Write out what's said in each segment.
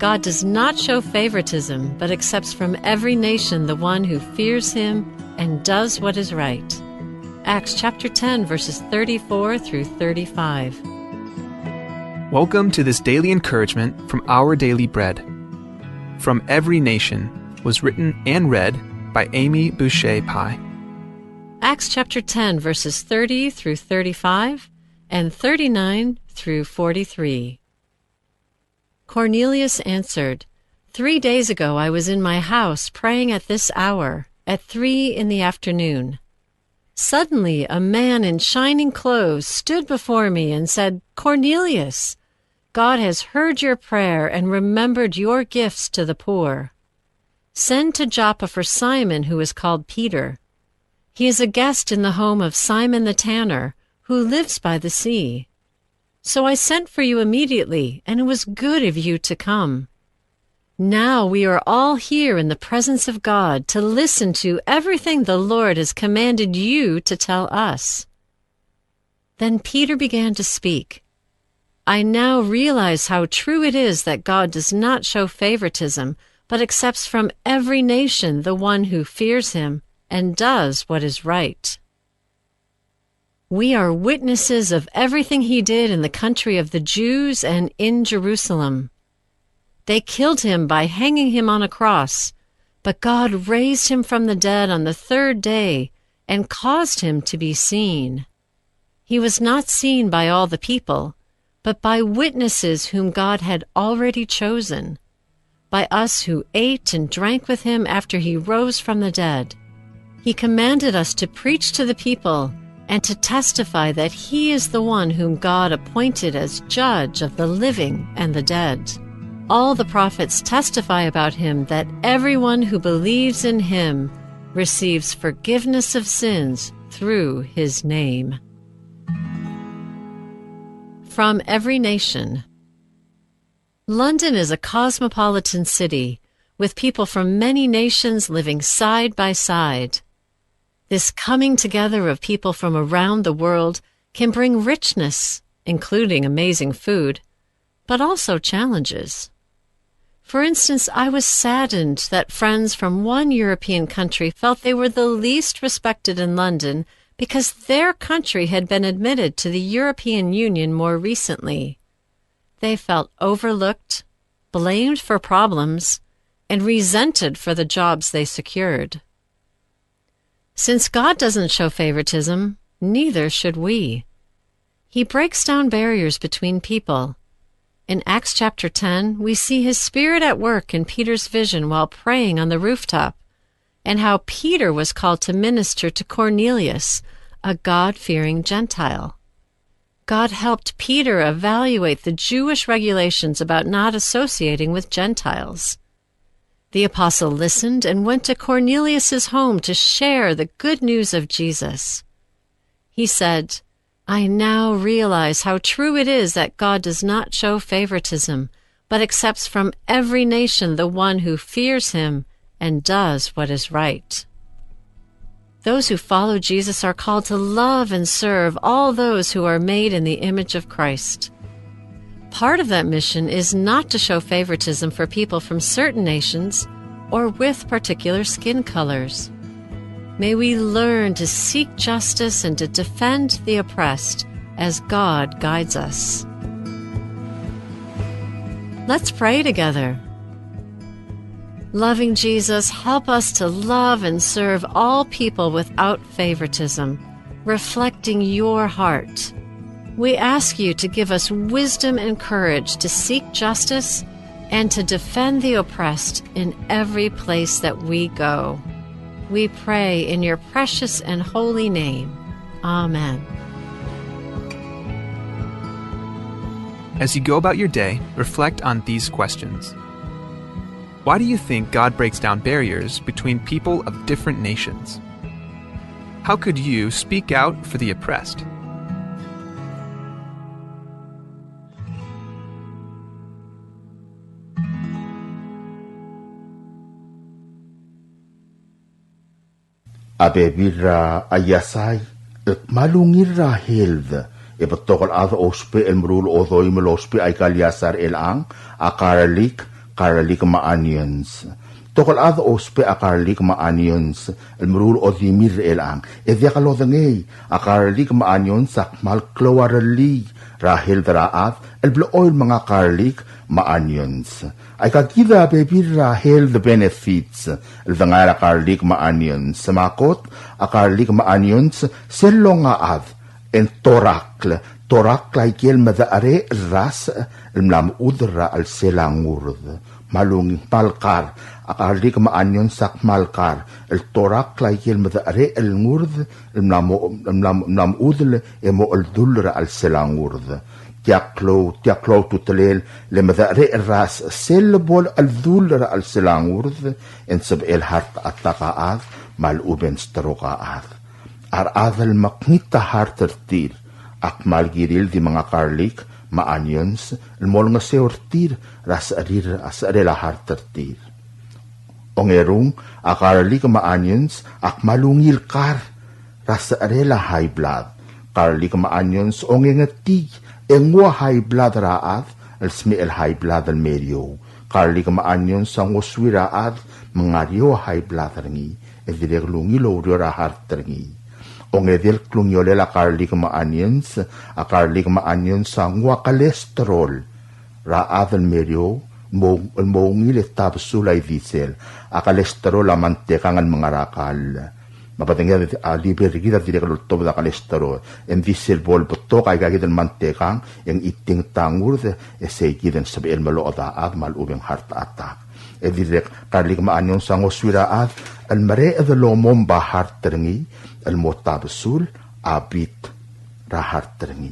God does not show favoritism, but accepts from every nation the one who fears him and does what is right. Acts chapter 10, verses 34 through 35. Welcome to this daily encouragement from Our Daily Bread. From Every Nation was written and read by Amy Boucher Pye. Acts chapter 10, verses 30 through 35 and 39 through 43. Cornelius answered, 3 days ago I was in my house praying at this hour, at 3 p.m. Suddenly a man in shining clothes stood before me and said, Cornelius, God has heard your prayer and remembered your gifts to the poor. Send to Joppa for Simon, who is called Peter. He is a guest in the home of Simon the tanner, who lives by the sea. So I sent for you immediately, and it was good of you to come. Now we are all here in the presence of God to listen to everything the Lord has commanded you to tell us. Then Peter began to speak. I now realize how true it is that God does not show favoritism, but accepts from every nation the one who fears him and does what is right. We are witnesses of everything he did in the country of the Jews and in Jerusalem. They killed him by hanging him on a cross, but God raised him from the dead on the 3rd day and caused him to be seen. He was not seen by all the people, but by witnesses whom God had already chosen, by us who ate and drank with him after he rose from the dead. He commanded us to preach to the people and to testify that he is the one whom God appointed as judge of the living and the dead. All the prophets testify about him that everyone who believes in him receives forgiveness of sins through his name. From Every Nation. London is a cosmopolitan city, with people from many nations living side by side. This coming together of people from around the world can bring richness, including amazing food, but also challenges. For instance, I was saddened that friends from one European country felt they were the least respected in London because their country had been admitted to the European Union more recently. They felt overlooked, blamed for problems, and resented for the jobs they secured. Since God doesn't show favoritism, neither should we. He breaks down barriers between people. In Acts chapter 10, we see his Spirit at work in Peter's vision while praying on the rooftop, and how Peter was called to minister to Cornelius, a God-fearing Gentile. God helped Peter evaluate the Jewish regulations about not associating with Gentiles. The apostle listened and went to Cornelius's home to share the good news of Jesus. He said, I now realize how true it is that God does not show favoritism, but accepts from every nation the one who fears him and does what is right. Those who follow Jesus are called to love and serve all those who are made in the image of Christ. Part of that mission is not to show favoritism for people from certain nations or with particular skin colors. May we learn to seek justice and to defend the oppressed as God guides us. Let's pray together. Loving Jesus, help us to love and serve all people without favoritism, reflecting your heart. We ask you to give us wisdom and courage to seek justice and to defend the oppressed in every place that we go. We pray in your precious and holy name. Amen. As you go about your day, reflect on these questions. Why do you think God breaks down barriers between people of different nations? How could you speak out for the oppressed? Abebira ayasay et malungira helve epotokol ava ospe el mrul othoi melospe ay kalyasar el ang akaralik garlic onions. Tokol ada ospe a garlic onions, el mrul o dimir elang, edia kalodangay, a garlic onions ak mal klowarali, rahil daraat, el blo oil mga garlic onions. Ay kagida baby rahil the benefits, el dangara garlic onions, samakot, a garlic onions, selong aad, en torak laikel madaare ras, el mlam udra al selangurd. Malung malkar, akarli ka maanyon sak malkar, el torak laikil madaare el ngurd, el mlam udl emo el dulra al selangurd. Tiaklo tutalel le madaare el ras selbol al dulra al selangurd, en sab el hart atakaad, mal uben starokaad. Ar adal maknita hartertir, ak malgiril di mga karlik, ma-onions, el mol nga seortir, ras arela hartertir. Ongerung, akarli ka ma-onions, ak malungil kar, ras arela high blood. Karli ka ma-onions, ongengatig, engwa high blood raat, el sme el high blood al medio. Karli ka ma-onions, ang uswi raat, mga rio high blood rangi, el direk lungilo rio rahat rangi. Ongedel klungyole la garlic onions, a garlic onions sa ngwa kolesterol. Raadal medio, mongil tabsulay diesel, a kolesterol a mantekangan mga rakal. Mapatingin liber kita tidak lutob da kolesterol. En diesel bol beto kay gagid mantekang, yang iting tangur esegiden sabi el malo at mal ubeng heart attack. E direk garlic onions sa ngoswiraat, al mare edalomom ba heart terengi, el motabesul abit rahar terengi.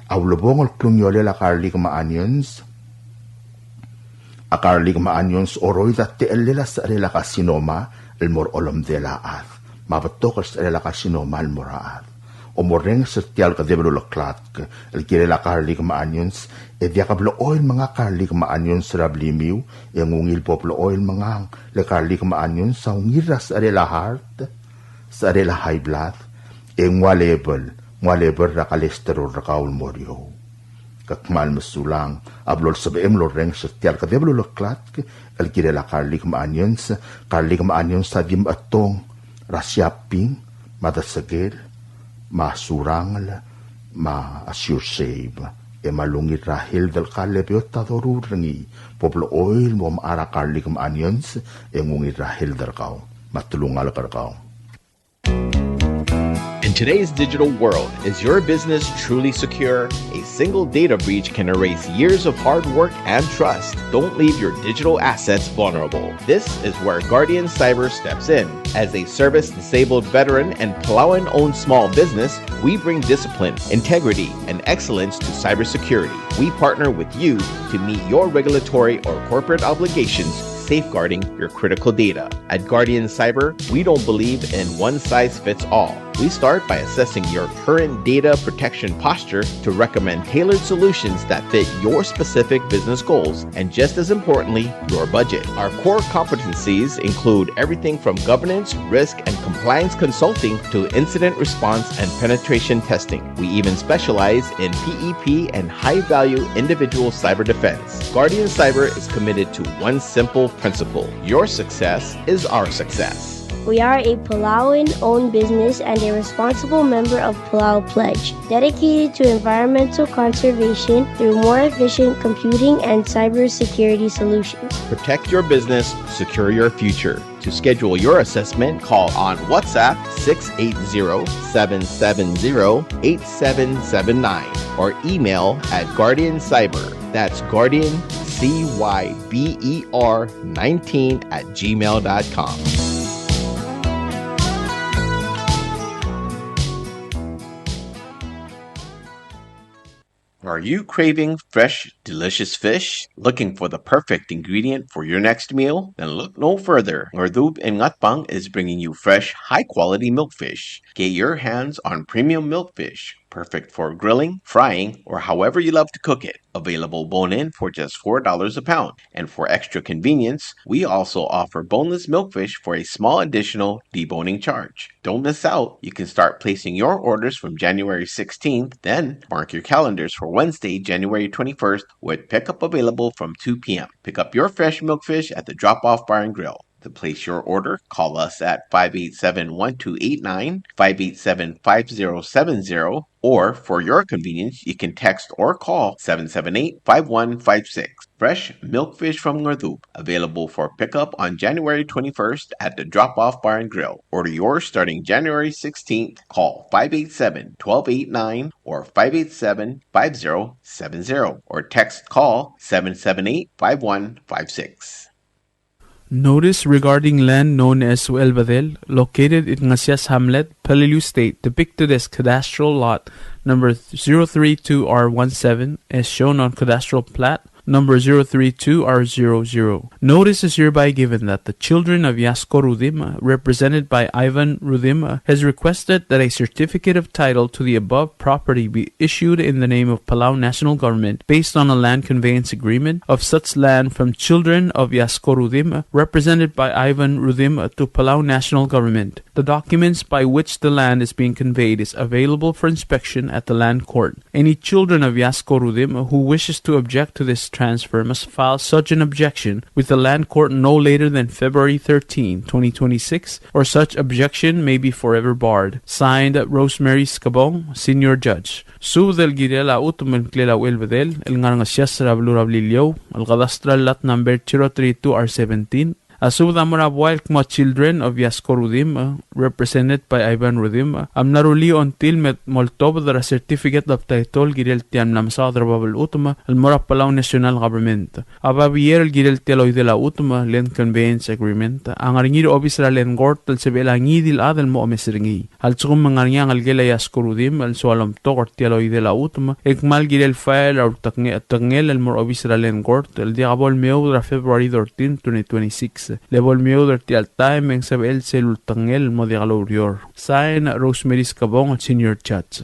Awlobong el klunyole la garlic onions. A garlic onions oroy da te elela sa rela kasinoma el mor olom de la ad. Mabatok sa rela kasinoma el moraad. O moreng sa tial ka debelo la klat el kire la garlic onions e diakablo oil mga garlic onions rablimiw e ngungil poplo oil mga le garlic onions sa ungira sa rela heart sa rela high blood, e ngwa level ra kolesterol ra kaul moryo. Kakmal masulang, ablol sa beem loreng sa tial ka deblo laklat, el kire la garlic onions sa dim atong, rasyaping, madasagel, masurangal, ma-assure save, e malungit rahil del kalebiot tadorur rangi, poplo oil mo maara garlic onions, e ngungit rahil del kaw, matulungal karkaw. In today's digital world, is your business truly secure? A single data breach can erase years of hard work and trust. Don't leave your digital assets vulnerable. This is where Guardian Cyber steps in. As a service-disabled veteran and Palauan-owned small business, we bring discipline, integrity, and excellence to cybersecurity. We partner with you to meet your regulatory or corporate obligations, safeguarding your critical data. At Guardian Cyber, we don't believe in one-size-fits-all. We start by assessing your current data protection posture to recommend tailored solutions that fit your specific business goals and, just as importantly, your budget. Our core competencies include everything from governance, risk, and compliance consulting to incident response and penetration testing. We even specialize in PEP and high-value individual cyber defense. Guardian Cyber is committed to one simple principle: your success is our success. We are a Palauan-owned business and a responsible member of Palau Pledge, dedicated to environmental conservation through more efficient computing and cybersecurity solutions. Protect your business, secure your future. To schedule your assessment, call on WhatsApp 680-770-8779 or email at Guardian Cyber. That's Guardian, CYBER 19@gmail.com. Are you craving fresh, delicious fish? Looking for the perfect ingredient for your next meal? Then look no further. Ngordub and Ngatbang is bringing you fresh, high-quality milkfish. Get your hands on premium milkfish, Perfect for grilling, frying, or however you love to cook it. Available bone-in for just $4 a pound. And for extra convenience, we also offer boneless milkfish for a small additional deboning charge. Don't miss out. You can start placing your orders from January 16th, then mark your calendars for Wednesday, January 21st, with pickup available from 2 p.m. Pick up your fresh milkfish at the Drop-Off Bar and Grill. To place your order, call us at 587-1289, 587-5070, or for your convenience, you can text or call 778-5156. Fresh milkfish from Northub, available for pickup on January 21st at the Drop-Off Bar and Grill. Order yours starting January 16th. Call 587-1289 or 587-5070, or text call 778-5156. Notice regarding land known as Suelvadel, located in Ngasias Hamlet, Palilu State, depicted as cadastral lot number 032R17, as shown on cadastral plat number 032R00. Notice is hereby given that the children of Yasko Rudim, represented by Ivan Rudim, has requested that a certificate of title to the above property be issued in the name of Palau National Government based on a land conveyance agreement of such land from children of Yasko Rudim, represented by Ivan Rudim, to Palau National Government. The documents by which the land is being conveyed is available for inspection at the land court. Any children of Yasko Rudim who wishes to object to this transfer must file such an objection with the land court no later than February 13, 2026, or such objection may be forever barred. Signed, Rosemary Scabong, Senior Judge. Su del girela utumen klela welvedel, el ngarngasyas rablu el cadastral lat number 032R17, Asudamura Kma children of Yasko Rudim, represented by Ivan Rudim, Amnaruli until met Moltov the certificate of title Girel Tiam Lamsadra Babel Utuma, El Mora Palau National Government. Ababier el Girel Teloy de la Utuma, Land Conveyance Agreement, Angaringir Obisra Len Gort, El Sebelangidil Adel Mo Mesringi, Al Tsum Mangaryang Al Gela Yasko Rudim, El Soalam Togor Teloy de la Utuma, Ekmal Girel File or Tangel, El Mor Obisra Len Gort, El Diabol Meudra February 13, 2026. Le volmió durante al time en sabel celul tangel modigalorior. Sign Rosemary Scabong, Senior Judge.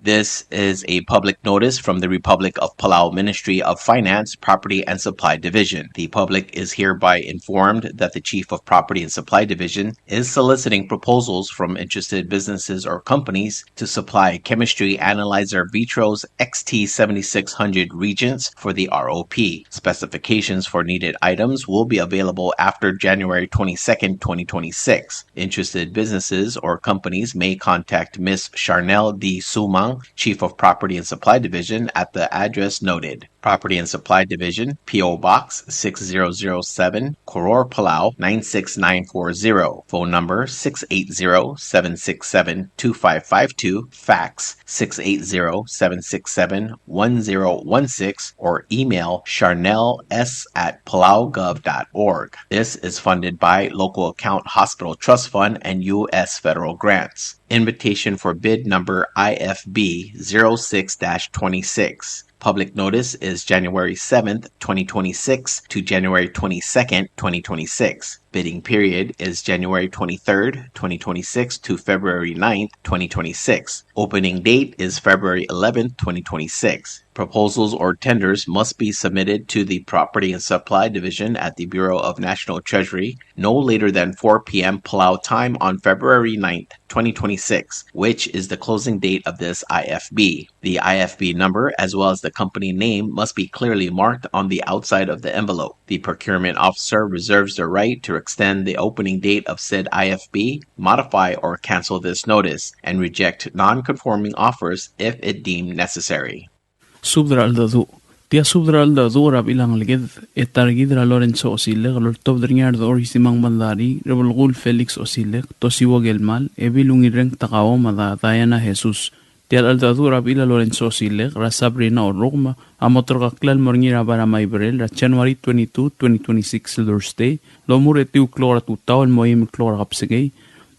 This is a public notice from the Republic of Palau Ministry of Finance, Property and Supply Division. The public is hereby informed that the Chief of Property and Supply Division is soliciting proposals from interested businesses or companies to supply chemistry analyzer Vitro's XT7600 reagents for the ROP. Specifications for needed items will be available after January 22nd, 2026. Interested businesses or companies may contact Ms. Charnel D. Sumang, Chief of Property and Supply Division, at the address noted. Property and Supply Division, P.O. Box 6007, Koror, Palau 96940. Phone number 680-767-2552, fax 680-767-1016, or email charnels@palaugov.org. This is funded by Local Account Hospital Trust Fund and U.S. federal grants. Invitation for bid number IFB 06-26. Public notice is January 7th, 2026 to January 22nd, 2026. Bidding period is January 23rd, 2026 to February 9th, 2026. Opening date is February 11th, 2026. Proposals or tenders must be submitted to the Property and Supply Division at the Bureau of National Treasury no later than 4 p.m. Palau time on February 9th, 2026, which is the closing date of this IFB. The IFB number as well as the company name must be clearly marked on the outside of the envelope. The procurement officer reserves the right to extend the opening date of said IFB, modify or cancel this notice, and reject non-conforming offers if it deemed necessary. Subdra al-dadu. Tia subdra al-dadu rab ilang ligid. Etargidra Lorenzo Osile, Lortov Dringar the Orisimang Bandari, Revolgul Felix Osile, Tosiwo Gelmal, Evilungireng Takao Mada, Diana Jesus. Tia al-dadu rab ila Lorenzo Osile, Rasabrina or Roma, Amotrogaklal Morngira Baramaibrel, January 22, 2026, Thursday, Lomuretiu Clora Tutao, and Moim Clora Hapsegay,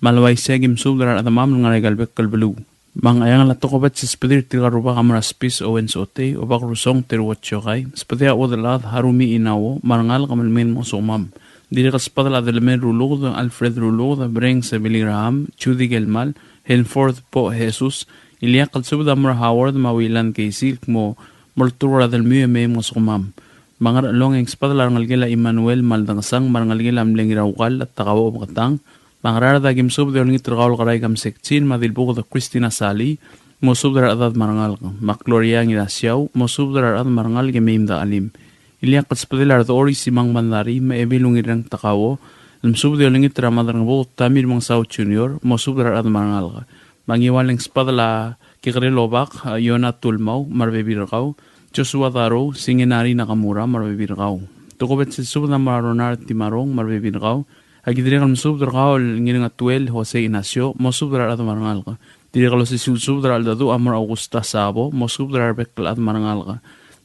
Malawai Segim Subdra at the Mam Naregalbek Kalbelu. Mang ayang latokobat sa spedir tigaruba kamaraspis o ensote o bakrusong terwatsyokay. Spedia o dalad harumi inawo marangal kamalmin mo sumam. Dirikas padala delemen rulog Alfred Rulog da Breng sa Biliraham, Judy Gelmal, Henforth po Jesus, Iliya kalsubda mura Howard mawilan kay silk mo multura dal miye may masumam. Mangar long spadala ngalgila Emmanuel maldangsang marangalgila amlengirawal at takawo makatang. Mangarada gimsubda yung itrakawal karay kam sekchin madilbuk da Christina Sali mosubda adad marangal makloria ngidasyaw mosubda adad marangal gemeim da alim. Iliya kalspadala da ori simang mandari maebilong irang takawo lumsubda yung itra madarangbo tamir mang South Junior mosubda adad marangal ka. Mangiwaling spadala kikrilobak Yona Tulmaw marbebirakaw Joshua Daro Singenari Nakamura marbebirakaw Tukobet si subda maronar timarong marbebirakaw agidirikan subda kaw ngiring atuel Jose Inacio mosubda at marangal ka dirikalo si subda aldadu Amar Augusta Sabo mosubda arbekal at marangal ka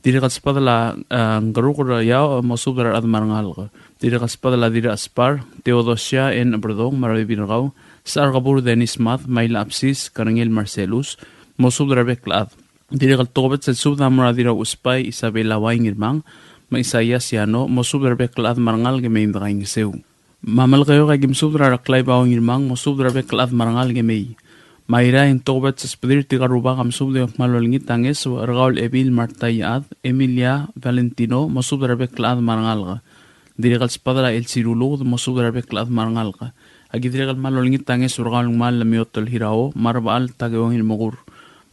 dirikat spadala garukura yaw mosubda at marangal ka dirikat spadala diri aspar Teodosia en Abradong marbebirakaw sa Arkabur Dennis Math, Mayla Apsis, Karangel Marcelus, Mosubra Beklaad. Dirikal tokobet sa subda maradira uspay Isabela Waingirmang, Maisaya Siano, Mosubra Beklaad marangal gemay mdakaing sew. Mamal kayo kay gimsubra raklay Waingirmang, Mosubra Beklaad marangal gemay. Mayra yung tokobet sa spedir tikaruba kam subda malolingit tanges, Raul Emil Martayad, Emilia Valentino, Mosubra Beklaad marangal ka. Dirikal spadala El Cirulo, Mosubra Beklaad marangal ka. Agidregal malolingit tanges urgal mal lamiotol hirao marbaal tagawang ilmogur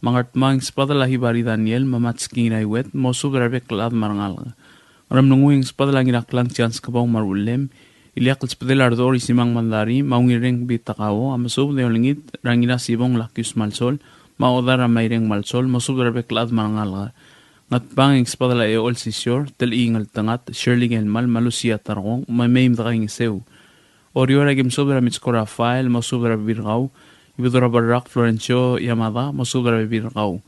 mangat mang spadala hibari Daniel mamatski raiwet mosubra beklad marangal ram nunguing spadala nginaklang chance kabaw marulem iliakal spadala ardor isimang mandari maungireng bitakawo amasub de olingit rangina sibong lakyus malsol maodara maireng malsol mosubra beklad marangal ngat banging spadala e ol sisyor tel ingal tangat Shirley Gelmal malusia tarong mamayim dakaing sew Oriora gimsubra mitskora file mosubra birgaw ibidura barak Florencio Yamada mosubra birgaw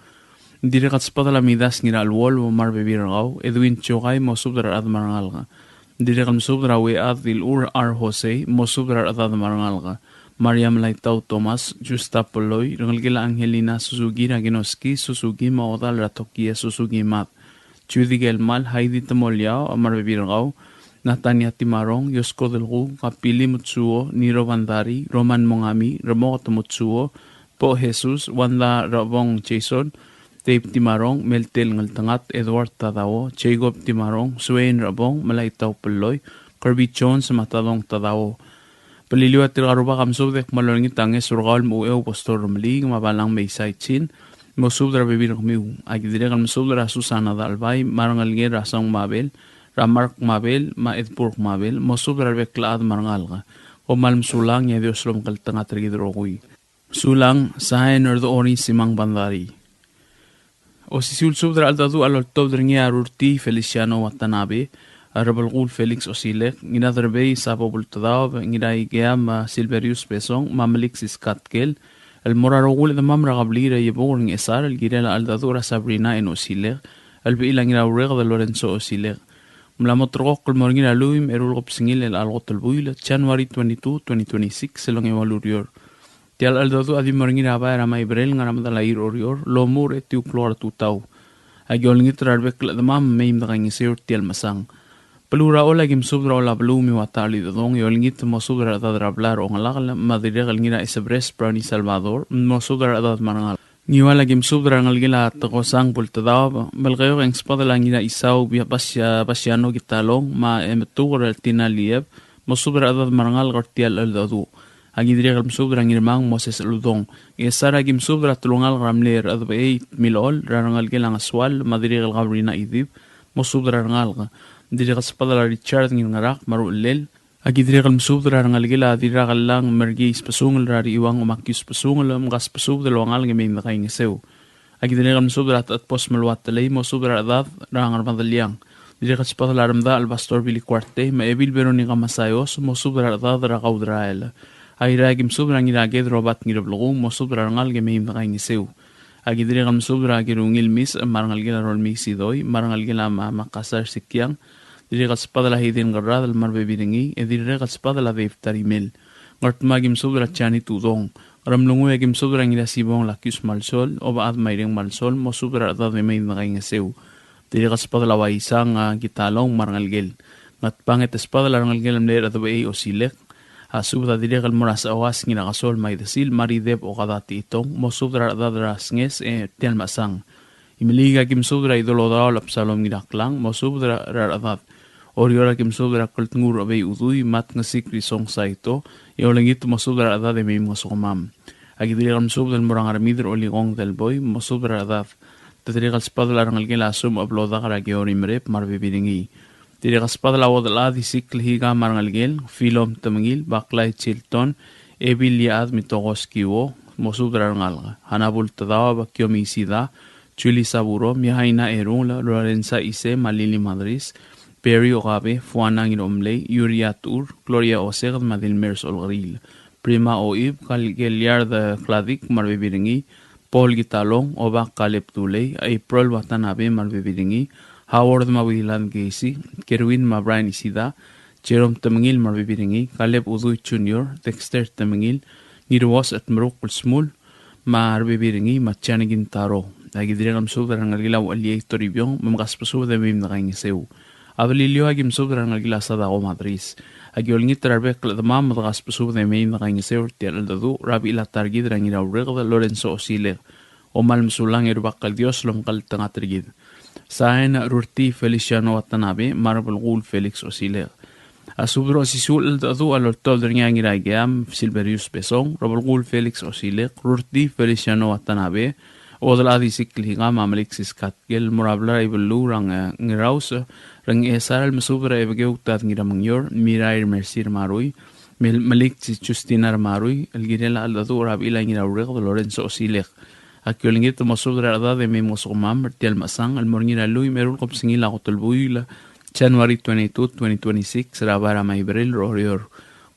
dirikat spadala midas ngira alwol mar birgaw Edwin Chokay mosubra ad marangalga dirikat mosubra we ad dilur R Jose mosubra ad marangalga Mariam Laitau Thomas Justa Poloy rangalgila Angelina Suzuki Raginoski Suzuki maodal ratokia Suzuki mat Judy Gelmal Heidi Tamolyao mar birgaw Natanya Timarong, Yosko Delgu, Kapili Mutsuo, Niro Vandari, Roman Mongami, Ramoko Mutsuo, Po Jesus, Wanda Rabong Jason, Dave Timarong, Meltel Ngaltangat, Edward Tadao, Jacob Timarong, Swain Rabong, Malaitaw Peloy, Kirby Jones, Matadong Tadao. Paliliwat tiraruba kamsubdek malolingit tanges surgal muew Pastor Romlig, mabalang may saitsin, mosubdra bibir kumiw, agidirekan mosubdra Susana Dalbay, marangalge rasang Mabel, Ramark Mabel, Maedpurk Mabel, mosubra beklaad marangalga, o malm sulang ya Dios lom kaltangat rigidrokoy. Sulang sahen erdo ori simang bandari. O sisul subdra aldadu aloltob dringia Rurti Feliciano Watanabe, Arabalgul Felix Osilek, nginadarbe sa popultadaw, ngiday gayam Silverius Pesong, mamalik si Skatkel, el morarogul da mamragablira yebong ng esar, el girela aldadura Sabrina en Osilek, el biilang inawrega de Lorenzo Osilek. Mlamot rokok kulmorgin aluim erulgop singil el algotul buil January 22, 2026 selong evalurior. Tial aldadu adi morgin abay ramay brel ngaram dalair orior lomur etiu klora tutau. Agiol ngitrar bekla damam meim dakang iseur tial masang. Pelura ola gim subra ola blumi watali dodong yol ngit mo subra dadrablar ong alakal madiregal ngira isabres Brownie Salvador mo subra adad marangal. Ngiwala gim subra ngalgila takosang pultadaw balgayo ang spadala ngira isaw pasyano gitalong ma emetugur al tinaliyeb mo subra adad marangal gartial aldadu agidirigal subra ngirmang Moses Ludong isara gim subra tulungal ramler adbay milol rangal gilang aswal madirigal gabrina idib mo subra rangal dirigal spadala Richard ngingarak marulel agidirigal msubdra rangalgila diragal lang mergis pasungal rari iwang umakyus pasungal mga pasubdra luangal ngayon nakaing sew. Agidirigal msubdra at pos maluat talay mo subdra adad rangal madalyang. Dirigal spadala ramda albastor Billy Cuarte maebil Veronica Masayos mo subdra adad rakaudrael. Ayragim subdra ngiraged robat ngirablugong mo subdra rangal ngayon nakaing sew. Agidirigal msubdra girungil mis marangalgila rolmi sidoy marangalgila makasar sikyang. Dirigal spadala hidin garradal marbebiringi, e dirigal spadala deiftarimel. Ngart magim subra chani tudong. Ramlungu egim subra ngira sibong lakyus malsol, o baad mayreng malsol, mo subra adad may nakaingasew. Dirigal spadala waisang gitalong marangalgel. Ngat pangit espadala rangalgel amler adabay o silek. Subra direk moras awas ngina kasol may desil maridep o kadati itong mo subra dadras nges tial masang. Imiliga kim subra idolo daol apsalom ngidaklang mo subra raradat. Oriora kim subra kultungur abay udui mat ngasik risong sa ito. Iolangit mo subra adat may mga sukamam. Agi direk subra morang aramider o ligong del boy mo subra adat. Tadirek spadla rangal gilasum abloda karagi ori merep marbibiringi. Tidak kaspadala wadala di sikl higa marangalgel, filom tamangil, baklay chilton, ebiliad mitogos kiwo, mosudra ngalga. Hanabul tadawa bakyo misida, chuli saburo, mihaina erung, Lorenza ise, malili madris, Perry Okabe, Fuanang inomle, Uriatur, Gloria Osegad madilmers olgril. Prima oib, kalgeliar de kladik marbibiringi, Paul Gitalong, Obak Kalep Duley, April Watanabe marbibiringi, Howard Mawilan Gacy, Kerwin Mabrian Isida, Jerome Tamangil marbibiringi, Caleb Uduy Jr., Dexter Tamangil, Nirwas at Marukul Smul, marbibiringi, Machanigin Taro. Agidrigam subra ng algilaw aliyay toribyong, mamakaspasuwa da may nakaingisew. Abalilyo agim subra ng algila sa dako madris. Agiolngit rarbek ladamam matakaspasuwa da may nakaingisew, tiyan aldadu, rabi ilatargid rang inawregda Lorenzo Osile, o malmsulang irubakal Dios lomkal tangatrigid. Sahen Rurti Feliciano Watanabe, Marble Gul Felix Osile. Asubro sisul dadu alortol dringang iraigeam Silverius Besong, Marble Gul Felix Osile, Rurti Feliciano Watanabe, Odaladi Sikliga Mamalixis Katgel, Morabla Ibelu rang ngiraus, rang esar masubra evageutad ngiramangyor, Mirair Mercir Marui, Malik Justina Marui, Algirela Aldadu Rabila Ngiraurig, Lorenzo Osile. Akiolingit masubra da de memos umam tial masang al morngira lui merul kopsingila kotolbuila January 22, 2026 rabara maibril rorior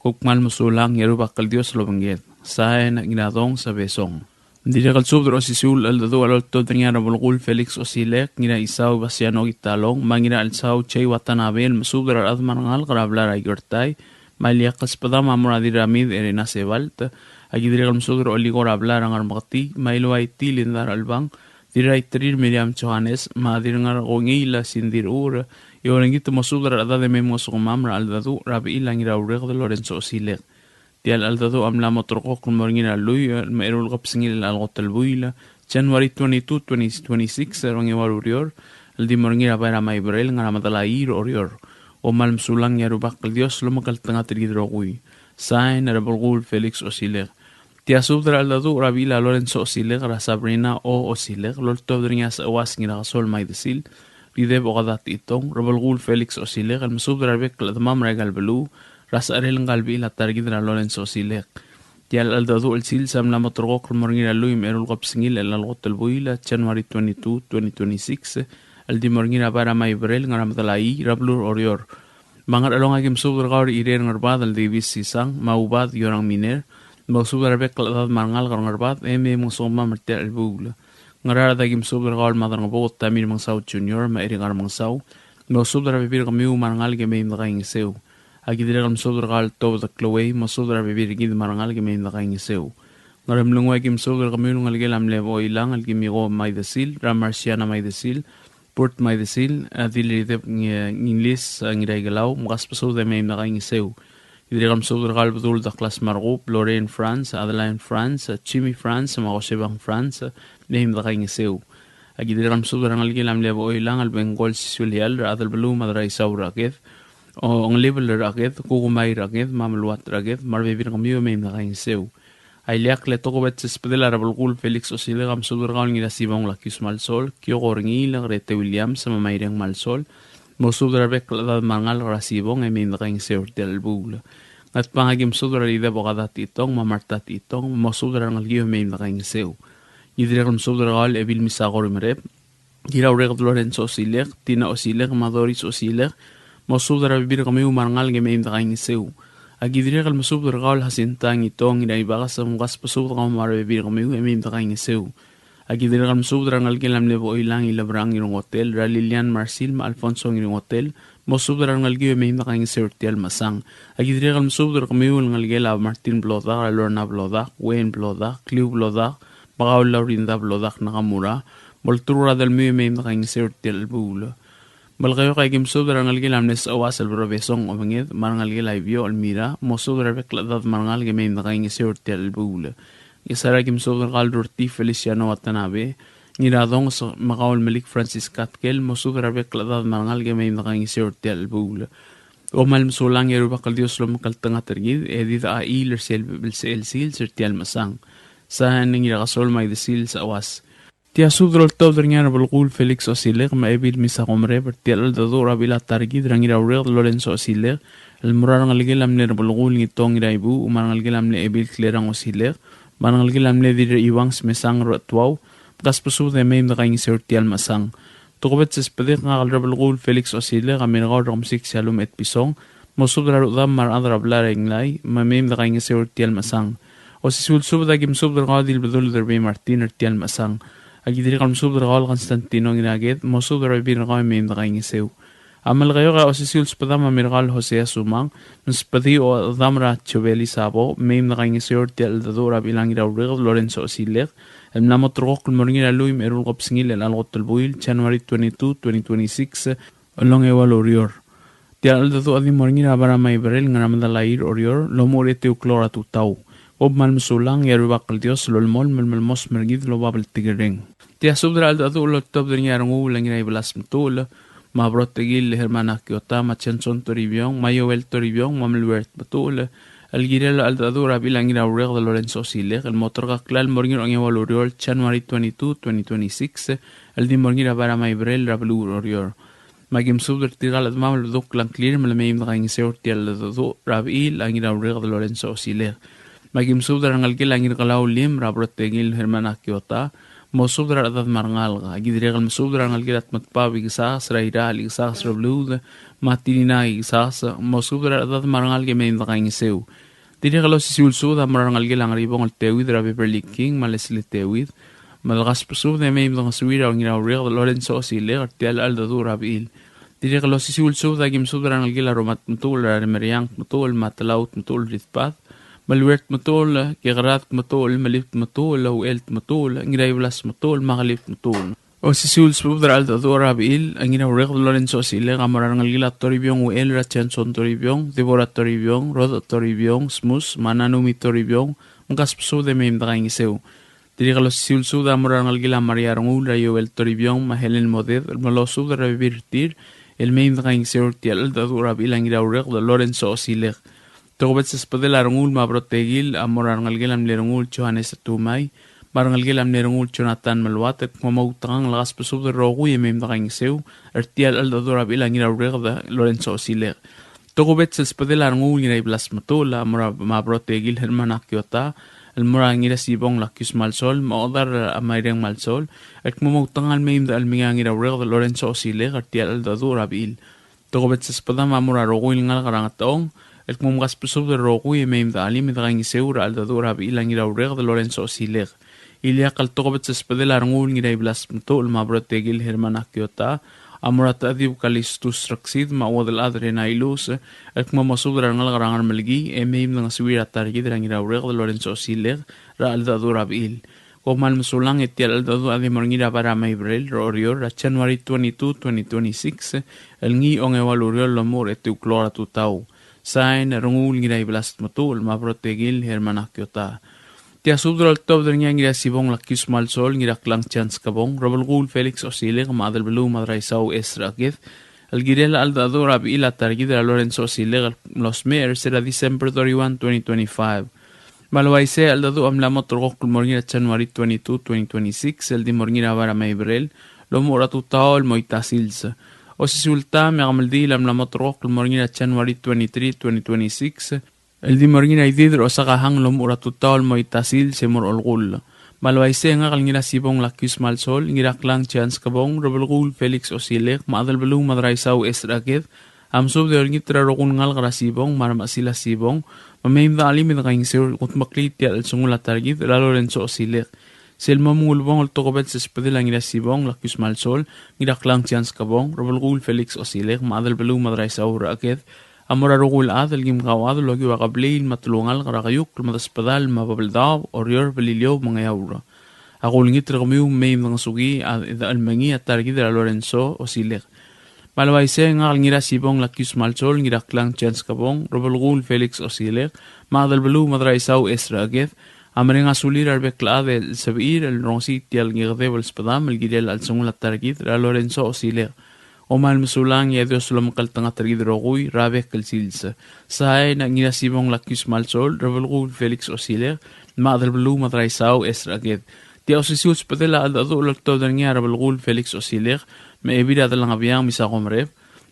kukmal musulang yeru bakal Dios lobangget saen ginadong sa besong Dira kal subro sisul al dadu al to tringa bulgul Felix Osilek ngira isaw basiano gitalong mangira al saw chay Watanabe al masubra admangal grabla raigortay maliakas padama muradira mid erena sebalt Agidrigam sudro oligor hablar ang armati, mailway tilin dar albang, diray trir Miriam Johannes, madirngar gongila sindir ura, yorengito mosudra ada de memos kumamra aldadu, rabi ilang iraureg de Lorenzo Osile. Tial aldadu amla motorko kumorngina lui, merul gopsingil algotel buila, January 22, 2026, erong iwarurior, el dimorngira para maibrel ngaramatala ir orior, o malmsulang yarubakal Dios lumakal tangatrigidrogui, sain erabulgul Felix Osile. Tia subdra aldadu rabila Lorenzo Osile Sabrina o Osile loltodriñas awas ngira sol maidesil rideb ogadat itong rabalgul Felix Osile al subdra bek ladmam regal belu rasarel ngalbi la targidra Lorenzo Osile Tia aldadu el sil samla motorgok morngira luim erul gopsingil el algotel buila January 22, 2026 el dimorngira para maibrel ngaramadalai rablur orior mangar along agim subdra gaur irer ngarbad al divis sisang maubad yorang miner Maksudnya rebek kalau mangal kalau ngerbat, maksudnya merti albugla. Ngerada dagim subra kalau madar ngabot tamir mangsau junior, mairi ngar mangsau. Maksudnya rebek kamiu mangal game indakaing seu. Agi dire kalau subra kalau to the cloway, maksudnya rebek gid mangal game indakaing seu. Ngarem lungwa gim subra kamiu ngal gelam levo ilang al gimigo maidasil, ramarsiana maidasil, port maidasil, adili de inglis ngirai gelau, mukas pasu de me indakaing seu. Idrigam subdra gal bedul da klas margub Lorraine France, Adeline France, Chimi France, Magosebang France, nehim da kaing seu. Agidrigam subdra ngal gilam lebo ilang al Bengal sisulial adal belu madra isaw raket. O ang level raket, kugumay raket, mamalwat raket, marbibir kamiyo mehim da kaing seu. Ailiak le toko bet sespedela rabulgul Felix Osile gam subdra gal ngira sibong lakis malsol, kyo gorngi lang Rete Williams sama maireng malsol. Mosudra bek ladad mangal rasibong mehim da kaing seu del bugla. At pangagim sudra lida bogadat itong mamartat itong mosudra ngal giyo mehim da kaing seu. Idrigam sudra gal ebil misagor merep. Giraw reg Lorenzo Osile, Tina Osile, Madoris Osile, mosudra bibir kami umarngal ge mehim da kaing seu. Agidrigam mosudra gal hasintang itong inaibagas sa mukas pasudra kami marabibir kami mehim da kaing seu. Agidrigam sudra ngal gilam lebo ilang ilabrang irong hotel, Ralilian Marsil, Alfonso irong hotel, mosudra ngal giyo mehim da kaing seu tial masang. Agidrigam sudra kami ngal gela Martin Bloda, Lorna Bloda, Wayne Bloda, Clio Bloda, Bagaw Laurinda Bloda nakamura, Moltura del mehim da kaing seu tial bula. Balkayo kay gimsub darangal gilamnes awas al profesong omangid marangal gilaibyo almira mosub darabekladad marangal gimaim na kayong isurti albula. Isara gimsub darangal durti Feliciano Watanabe niradong sa Macau Malik Francis Katkel mosub darabekladad marangal gimaim na kayong isurti albula. Omal msulang yerubakal Dios lo makaltanga tergid edid a iler sel sil sirti almasang. Sahan ng irakasol may desil sa awas. Tia sudrol taw dringan balqul Felix Osiler ma ebil misa komre bertial al dadura bila targi drangira urer Lorenzo Osiler el murar ngalgelam ner balqul ngitong iraibu umar ngalgelam le ebil klerang Osiler man ngalgelam le dir iwangs mesang rotwaw gas pusu de meim da kaing sertial masang tokobet spedet ngal balqul Felix Osiler amin gaur rom sik salum et pisong mosudra dam mar adra blareng lai ma meim da kaing sertial masang o si sul da gim sub gadil bedul der be Martin ertial masang agidri qalm sub gal Constantino ginaget mosub der be ngai mem da ngi seu amal gayo ga o si sul spadama mirgal Jose Sumang spadi o damra chobeli sabo mem da ngi seu ertial da dora bilang ira Lorenzo Siler el namo trok morngira lui merul gopsingil el algot buil January 22 2026 along ewal orior tial da do adi morngira bara mai berel ngana lair orior lo morete uklora tu tau ob mal musulang yerubakal Dios lolmol melmos mergid lo babel tigering tia subdra al dadu lo top de nyarangu langira iblas mtul ma brotegil hermana kiota ma chenson toribion mayovel toribion mamelwert mtul al girel al dadu rabilangira ureg de Lorenzo Siler el motor gaklal morgir on ewal oriol January 22 2026 el di morgira bara maibrel rablu orior magim subdra tigal ad mamel duk lang clear melmeim da ngiseur tial dadu rabil angira ureg de Lorenzo Siler magim subdra ngalgil angir qalau lim rabrotegil hermana kiota mosubdra adad marngal ga gidregal mosubdra ngalgil at matpabi gisas raira gisas rablud matinina gisas mosubdra adad marngal ge meim da ngiseu diregal sisul sud amar ngalgil angribong al tewid rabi perliking malesli tewid malgas pusub de meim da suira ngira ureg Lorenzo Siler tial al dadu rabil diregal sisul sud agim subdra ngalgil aromat mutul remeriang mutul matlaut mutul ritpat malwert matol kigrat matol malift matol o elt matol ngiray blas matol magalift matol o si sul subdra al dora bil angina ureg Lorenzo Siler amarar ngalgila toribiong o el rachenson toribiong devora toribiong rod toribiong smus mananumi toribiong ngas pso de mem da ngiseu dirigalo sul sud amarar ngalgila mariar ngul rayo el toribiong mahelen moded malo subdra virtir el mem da ngiseu tial dora bil angira ureg Lorenzo Siler togobet sespadel arungul ma brotegil amor arngalgel am lerungul Johannes Tumay barngalgel am lerungul Jonathan Malwat et momautang lagas pesub de rogu yemem da seu ertial al dadora bilangira urega Lorenzo Siler togobet sespadel arungul ngira iblas matola amor ma brotegil hermana kiota el mora ngira sibong lakis malsol maodar amaireng malsol et momautang al meim da alminga ngira urega Lorenzo Siler ertial al dadora bil togobet sespadam amor arugul ngal garangatong el kumgas pesub de rogu y meim da alim da ngiseur al dadora bilang ira ureg de Lorenzo Siler ilia kal togobet sespedel arngul ngira iblas mtol ma brotegil hermana kiota amurat adib kalistus raksid ma wadal adrena ilus el kumasub de ngal garangar melgi e meim da ngaswira targi de ngira ureg de Lorenzo Siler ra al dadora bil komal musulang etial al dadu adi morngira para maibrel rorior ra January 22 2026 el ngi on evaluriol lomur etu klora tu tau sain rungul ngira iblas matul ma protegil hermana kiota tia subdral top der ngira sibong lakis malsol ngira klang chance kabong robul Felix Osiler ma del blu madraisau esrageth el girel al dadora ila targida Lorenzo Osiler los mer será December 31 2025 malwaise al dadu am la motorgok morngira January 22 2026 el di morngira bara maibrel lo moratu taol moitasilsa o si sulta me amaldi lam la motorok morngira January 23 2026 el di morngira ididro sagahang lo muratu taol moitasil semor olgul malwaise nga ngira sibong lakis malsol ngira klang chance kabong robulgul Felix Osiler madal belu madraisau esraget am sub de ngitra rogun ngal grasibong marmasila sibong mameim da alim da ngangseur utmaklit al sungula targit la Lorenzo Osiler selma mungulbong togobet sespedel ngira sibong lakis malsol ngira klang chance kabong robulgul Felix Osiler madal belu madraisau raket amora rogul adel gim gawad logi wa qablein matlungal qaragayuk madaspadal mababeldaw orior belilio mangayawra agul ngitra gamiu meim ng sugi al mangi at targit la Lorenzo Osiler Malwaise ngal ngira sibong lakyus malchol ngira klang chance kabong Robelgul Felix Osilek Magdal Belu Madraisaw Esra Ageth Amaring asulir arbek klaave sabir el ronsi tial ngirde wal spadam el gidel al sungul targid ra Lorenzo Osilek Omal musulang ya Dios lo makal tanga targid rogui rabek kel silsa Saay na ngira sibong lakyus malchol Robelgul Felix Osilek Magdal Belu Madraisaw Esra Ageth Tia osisius patela al adu ulaktaw dan ngira Robelgul Felix Osilek ما إبيدا دلنا بيان مساقوم ريب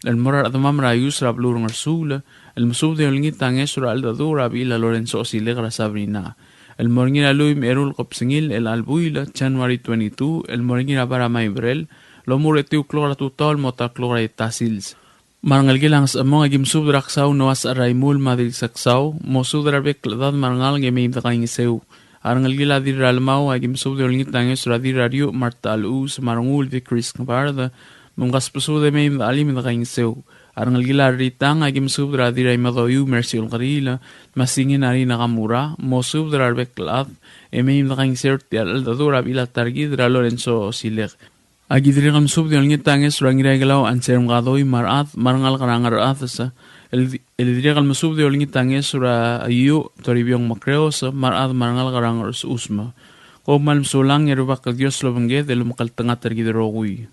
المرة أدمام رايوس رابلور نرسول المسوب دي ولنجي تانجيس را الدادو رابي إلا لورنسو أسيليغ رسابرينا المورنجي رالوي ميرول قبسنجيل الألبويلة جانواري 22 المورنجي رابارا مايبريل لومور اتيو كلورا توتال موتا كلورا يتاسيلز Marangal gilang sa among agim sub raksaw noas araymul madil saksaw mosud rabek ladad marangal gemim takaing seu Arangal gila di ralmaw agim sub de olingit tangis radi radio martal us marangul di Chris Kabarda mungas puso de meim alim takaing seu Arangal gila ritang agim sub radi raymadoyu mercy ulgarila masingin ari nakamura mosub de rabek lad emeim takaing seu tial aldadura bila targid ra Lorenzo Osilek Agidri kam sub de olingit tangis rangira galaw anserum gadoy marat marangal karangar atasa El diri kal masub de olingit tangis ra ayu toribiyong makreos marat marangal karangar usma ko mal sulang yerubak Dios lo bangge de lo makal tanga tergid rogui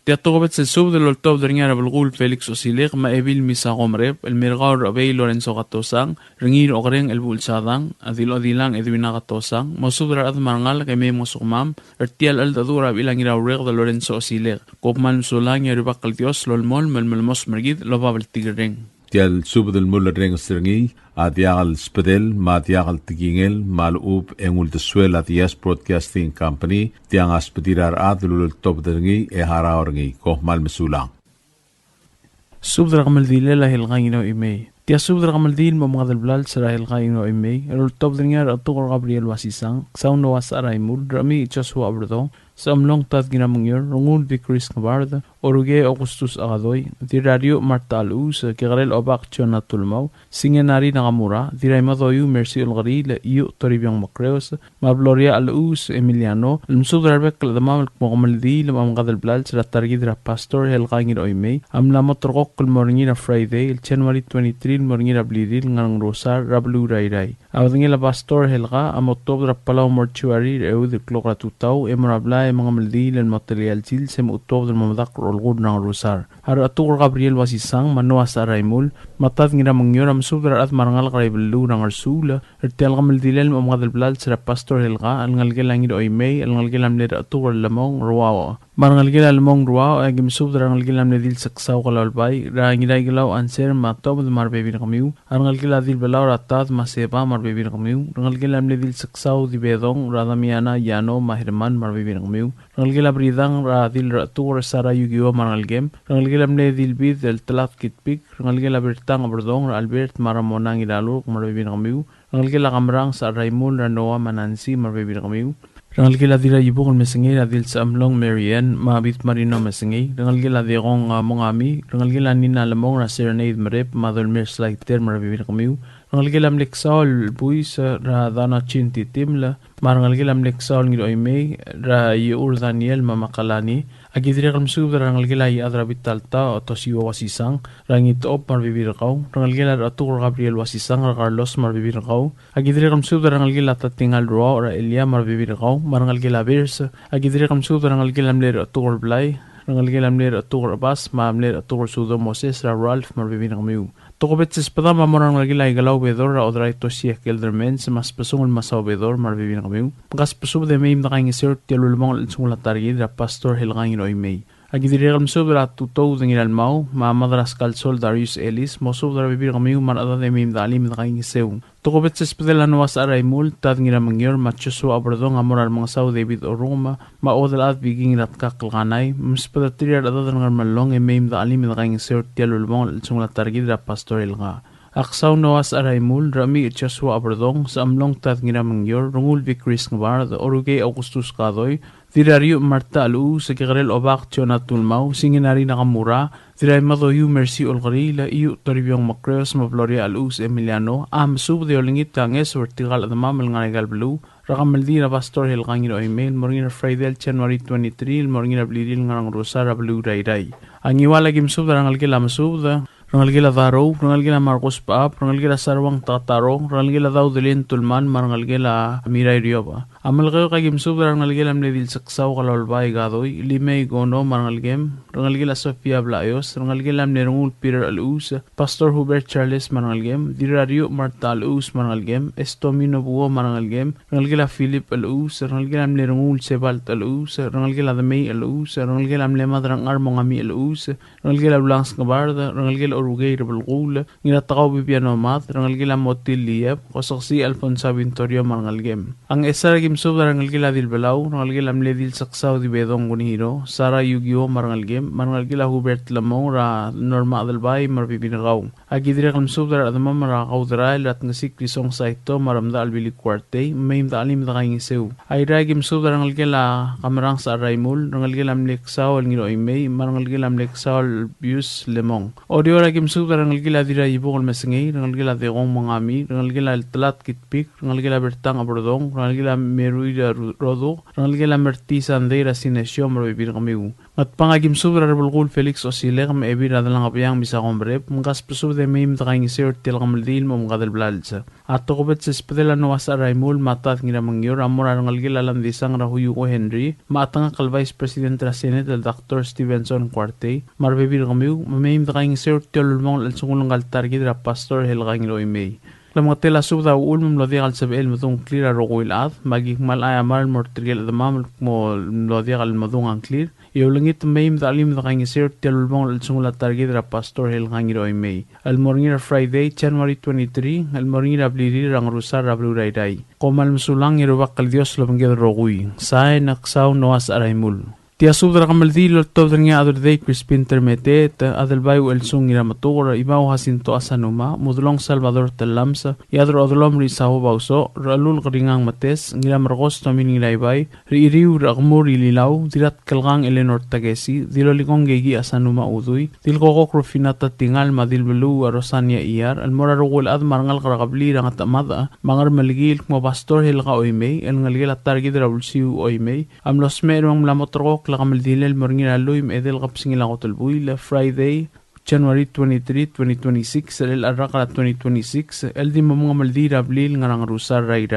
Teatro gobet se sub de loltob de ringar Robelgul Felix Osilek ma ebil misagom rep el mirgaw rabay Lorenzo Gatosang ringir ogreng el bulsadang adilo adilang edwina Gatosang masub ra ad marangal kay may mosumam ertial al dadura bilang iraw reg de Lorenzo Osilek ko mal sulang yerubak Dios lolmol melmos mergid lo babel tigreng Tial sub del muller reng stringi adiagal spedel ma adiagal tigingel malub engul de suel adias broadcasting company tiang aspedirar adlul top dengi e haraorngi ko mal mesulang sub der gamal dilela hilgaino imei Tia sub der gamal dil mo mga dalblal sara hilgaino imei rul top dengar atugor Gabriel Wasisang sauno wasaraimul rami Joshua Abrdong Samlong tat ginamangyor rungul di Chris Kabarda oruge Augustus Agadoy di radio Martal Us kigarel obak chona tulmaw singenari nakamura di raymadoyu Mercy Ulgari la iyo toribiyong makreos mabloria al Us Emiliano lumsub darbek ladamam mokamaldi lamam gadal blal sila targid ra pastor helgangir oimei amlamot rokok kulmorngi na Friday il January 23 morngi ra blidil ngang rosar rablu rayray awadngi la pastor helga amottob ra Palauan mortuary reud klokra tutaw emorabla mga maldi lan material til sem utov del mamadak rolgud ng rosar. Har atur Gabriel Wasisang manuas araymul matad ngira mangyor am subra at marangal karaybelu ng arsula ertel gamaldi lan mga dalblal sira pastor helga al ngalgelang ido oymay al ngalgelam nira atur lamong ruwawa. Marangal gila lamong ruwaw ay gimsub dara ngalgelam nidil saksaw kalalbay ra ngira gilaw anser matob de marbebi na kamiw ar ngalgela dil belaw ratad maseba marbebi na kamiw ngalgelam nidil saksaw di bedong radamiana yano mahirman marbebi na kamiw ngalgela bridang ra dil ratur sara yugiwa marangalgem ngalgelam nidil bid del talat kitpik ngalgela bertang berdong ra Albert maramonang idalur marbebi na kamiw ngalgela kamrang sa Raymond Ranoa Manansi marbebi na kamiw Rangalgila dira yibukol mesengay adil sa amlong Marian mabit marino mesengay rangalgila dirong mongami rangalgila nina lamong ra serenade marep madolmer slaiter marabibin kamiw rangalgila mleksaol buis ra dana chinti timla marangalgila mleksaol ngido imay ra yur Daniel mamakalani agidira kalmsub rangalgila yadra bitalta o tosiwa wasisang rangit op marbibir kaw rangalgila ratur Gabriel Wasisang ra Carlos marbibir kaw agidira kalmsub rangalgila tatingal ro ra Elia marbibir kaw marangalgila bers agidira kamsud rangalgila mler atur blay rangalgila mler atur bas mamler atur sudo Moses ra Ralph marbibin kamiu tokobet sespada marangalgila igalaw bedor ra odray tosia keldermen mas pasungol masaw bedor marbibin kamiu gas pasub de meim nakaing sir tialulmong sungla targid ra pastor helgangin oymay agidira kamsud ra tutow dengilal mau mamadras kalsol Darius Ellis mosub ra bibir kamiu manada de meim dalim nakaing sew Tokobet sespadela nuwas araymul tad ngira mangyor machuso abradong amoral mga saw David Oroma maodal at biging rat kakalganay mispada tirir adad ngar malong emeim da alim da kaing sir tialulmong sungla targid ra pastor ilga aksaw nuwas araymul rami itchaswa abradong sa amlong tad ngira mangyor rungul Chris ngabar da oruge Augustus kadoy Dirario Marta Alu sa kikarel obak tiyo natulmaw singinari nakamura Diray madoyu Mercy Ulgari la iyo toribiyong makreos mabloria Alus Emiliano sub de olingit kanges vertical at mamal nga nagalblu Rakamaldira Pastor Hilkangin o email, Morgina Friday, January 23, Morgina Blidil Ngarang Rosara Blue Ray. Ang iwala gimsub darang algila masub rangal gila daro, rangal gila Marcos Paap, rangal gila Sarwang Tataro, rangal gila daw dilin tulman, marangal gila Miray Rioba. Amal kayo kay gimsub rangal gila mledil saksaw kalawalbay gadoy, limay gono marangal gem, rangal gila Sofia Blayos, rangal gila mlerungul Peter Alus, Pastor Hubert Charles marangal gem, Dirario Marta Alus marangal gem, Estomino Buo marangal gem, rangal gila Philip Alus, rangal gila mlerungul Sebalt Alus, rangal gila Damay Alus, rangal gila mlemad rang armong ami Alus, rangal gila Blancs Gabarda, rangal gila Urugay Rabalgul, nginatakaw Bibiano Mat, rangal gila Motil Liep, kosaksi Alfonso Vintorio marangal gem. Ang esar gimsub rangal gila Dilbalaw, rangal gila mledil saksaw di Bedong Gunihiro, Sara Yugio marangal gem, marangal gila Hubert Lamong ra Norma Adalbay marpipinagaw. Agidira kamsub dar adama marakaw daral at ngasik krisong sa ito maramda albili kwarte, mayimda alim da kayong isew. Ayra gimsub rangal gila kamarang sa Araymul, rangal gila mleksaw al ngiro imay, marangal gila mleksaw al bius lemong. Audio gimsub rangal gila dira ibukol masingay, rangal gila dekong mangami, rangal gila talat kitpik, rangal gila bertang abrodong, rangal gila meruida rodo, rangal gila mertisan deira sinesyo marbibir kamiw. At pangagimsub rarbulgul Felix Osile kam ebir adalang apayang misa kombrep, mungkas pusub de mayim da kayong isir til kamaldil mo mungkadal blalsa. At tukubet sa spedela nuwas Araymul matat ngira mangyor, amor rangal gila landisang rahuyu ko Henry, maatang kal Vice President ra Senate al Dr. Stevenson Quarte, marbibir kamiw, mamayim da kayong isir ulmong al sungulong kaltargid ra Pastor Helgang Iloy May. Lamang tela subda ulmum lodi al sabel madung clear roguil ad magik mal ayamar mortrigel adamam mo lodi al madung ang clear iulangit mayim da alim da kang isir telulmong al sungula targid ra Pastor Helgang Iloy May. Al morning Friday January 23 al morning abliri rang rusar rablu rayday. Komal musulang irubak kal Dios lomangel rogui. Say naksaw noas Araymul. Tia subra kamaldilo tobder nga ador day Crispin Termetet adal bayu el sung ira matura ibaw hasinto asanuma mudulong Salvador Telamsa yadro odolom ri saho bauso ralul kringang mates ngira margos tomin ngilaybay riiriw ragmur ililaw dirat kalgang Eleanor Tagesi dilolikong gegi asanuma uduy dilkokok rufinata tingal madilbelu arosanya iyar almorarugul ad marangal karakabli rang atamada mangar maligil mo Pastor Helga Oymay el ngalgil at targid rabulsiw Oymay amlos merong mlamotrok lakamaldilel morngina luim edel kapsingila kotulbuy Friday January 23, 2026 el arrakala 2026 el di mga maldira blil ngarang rusar ray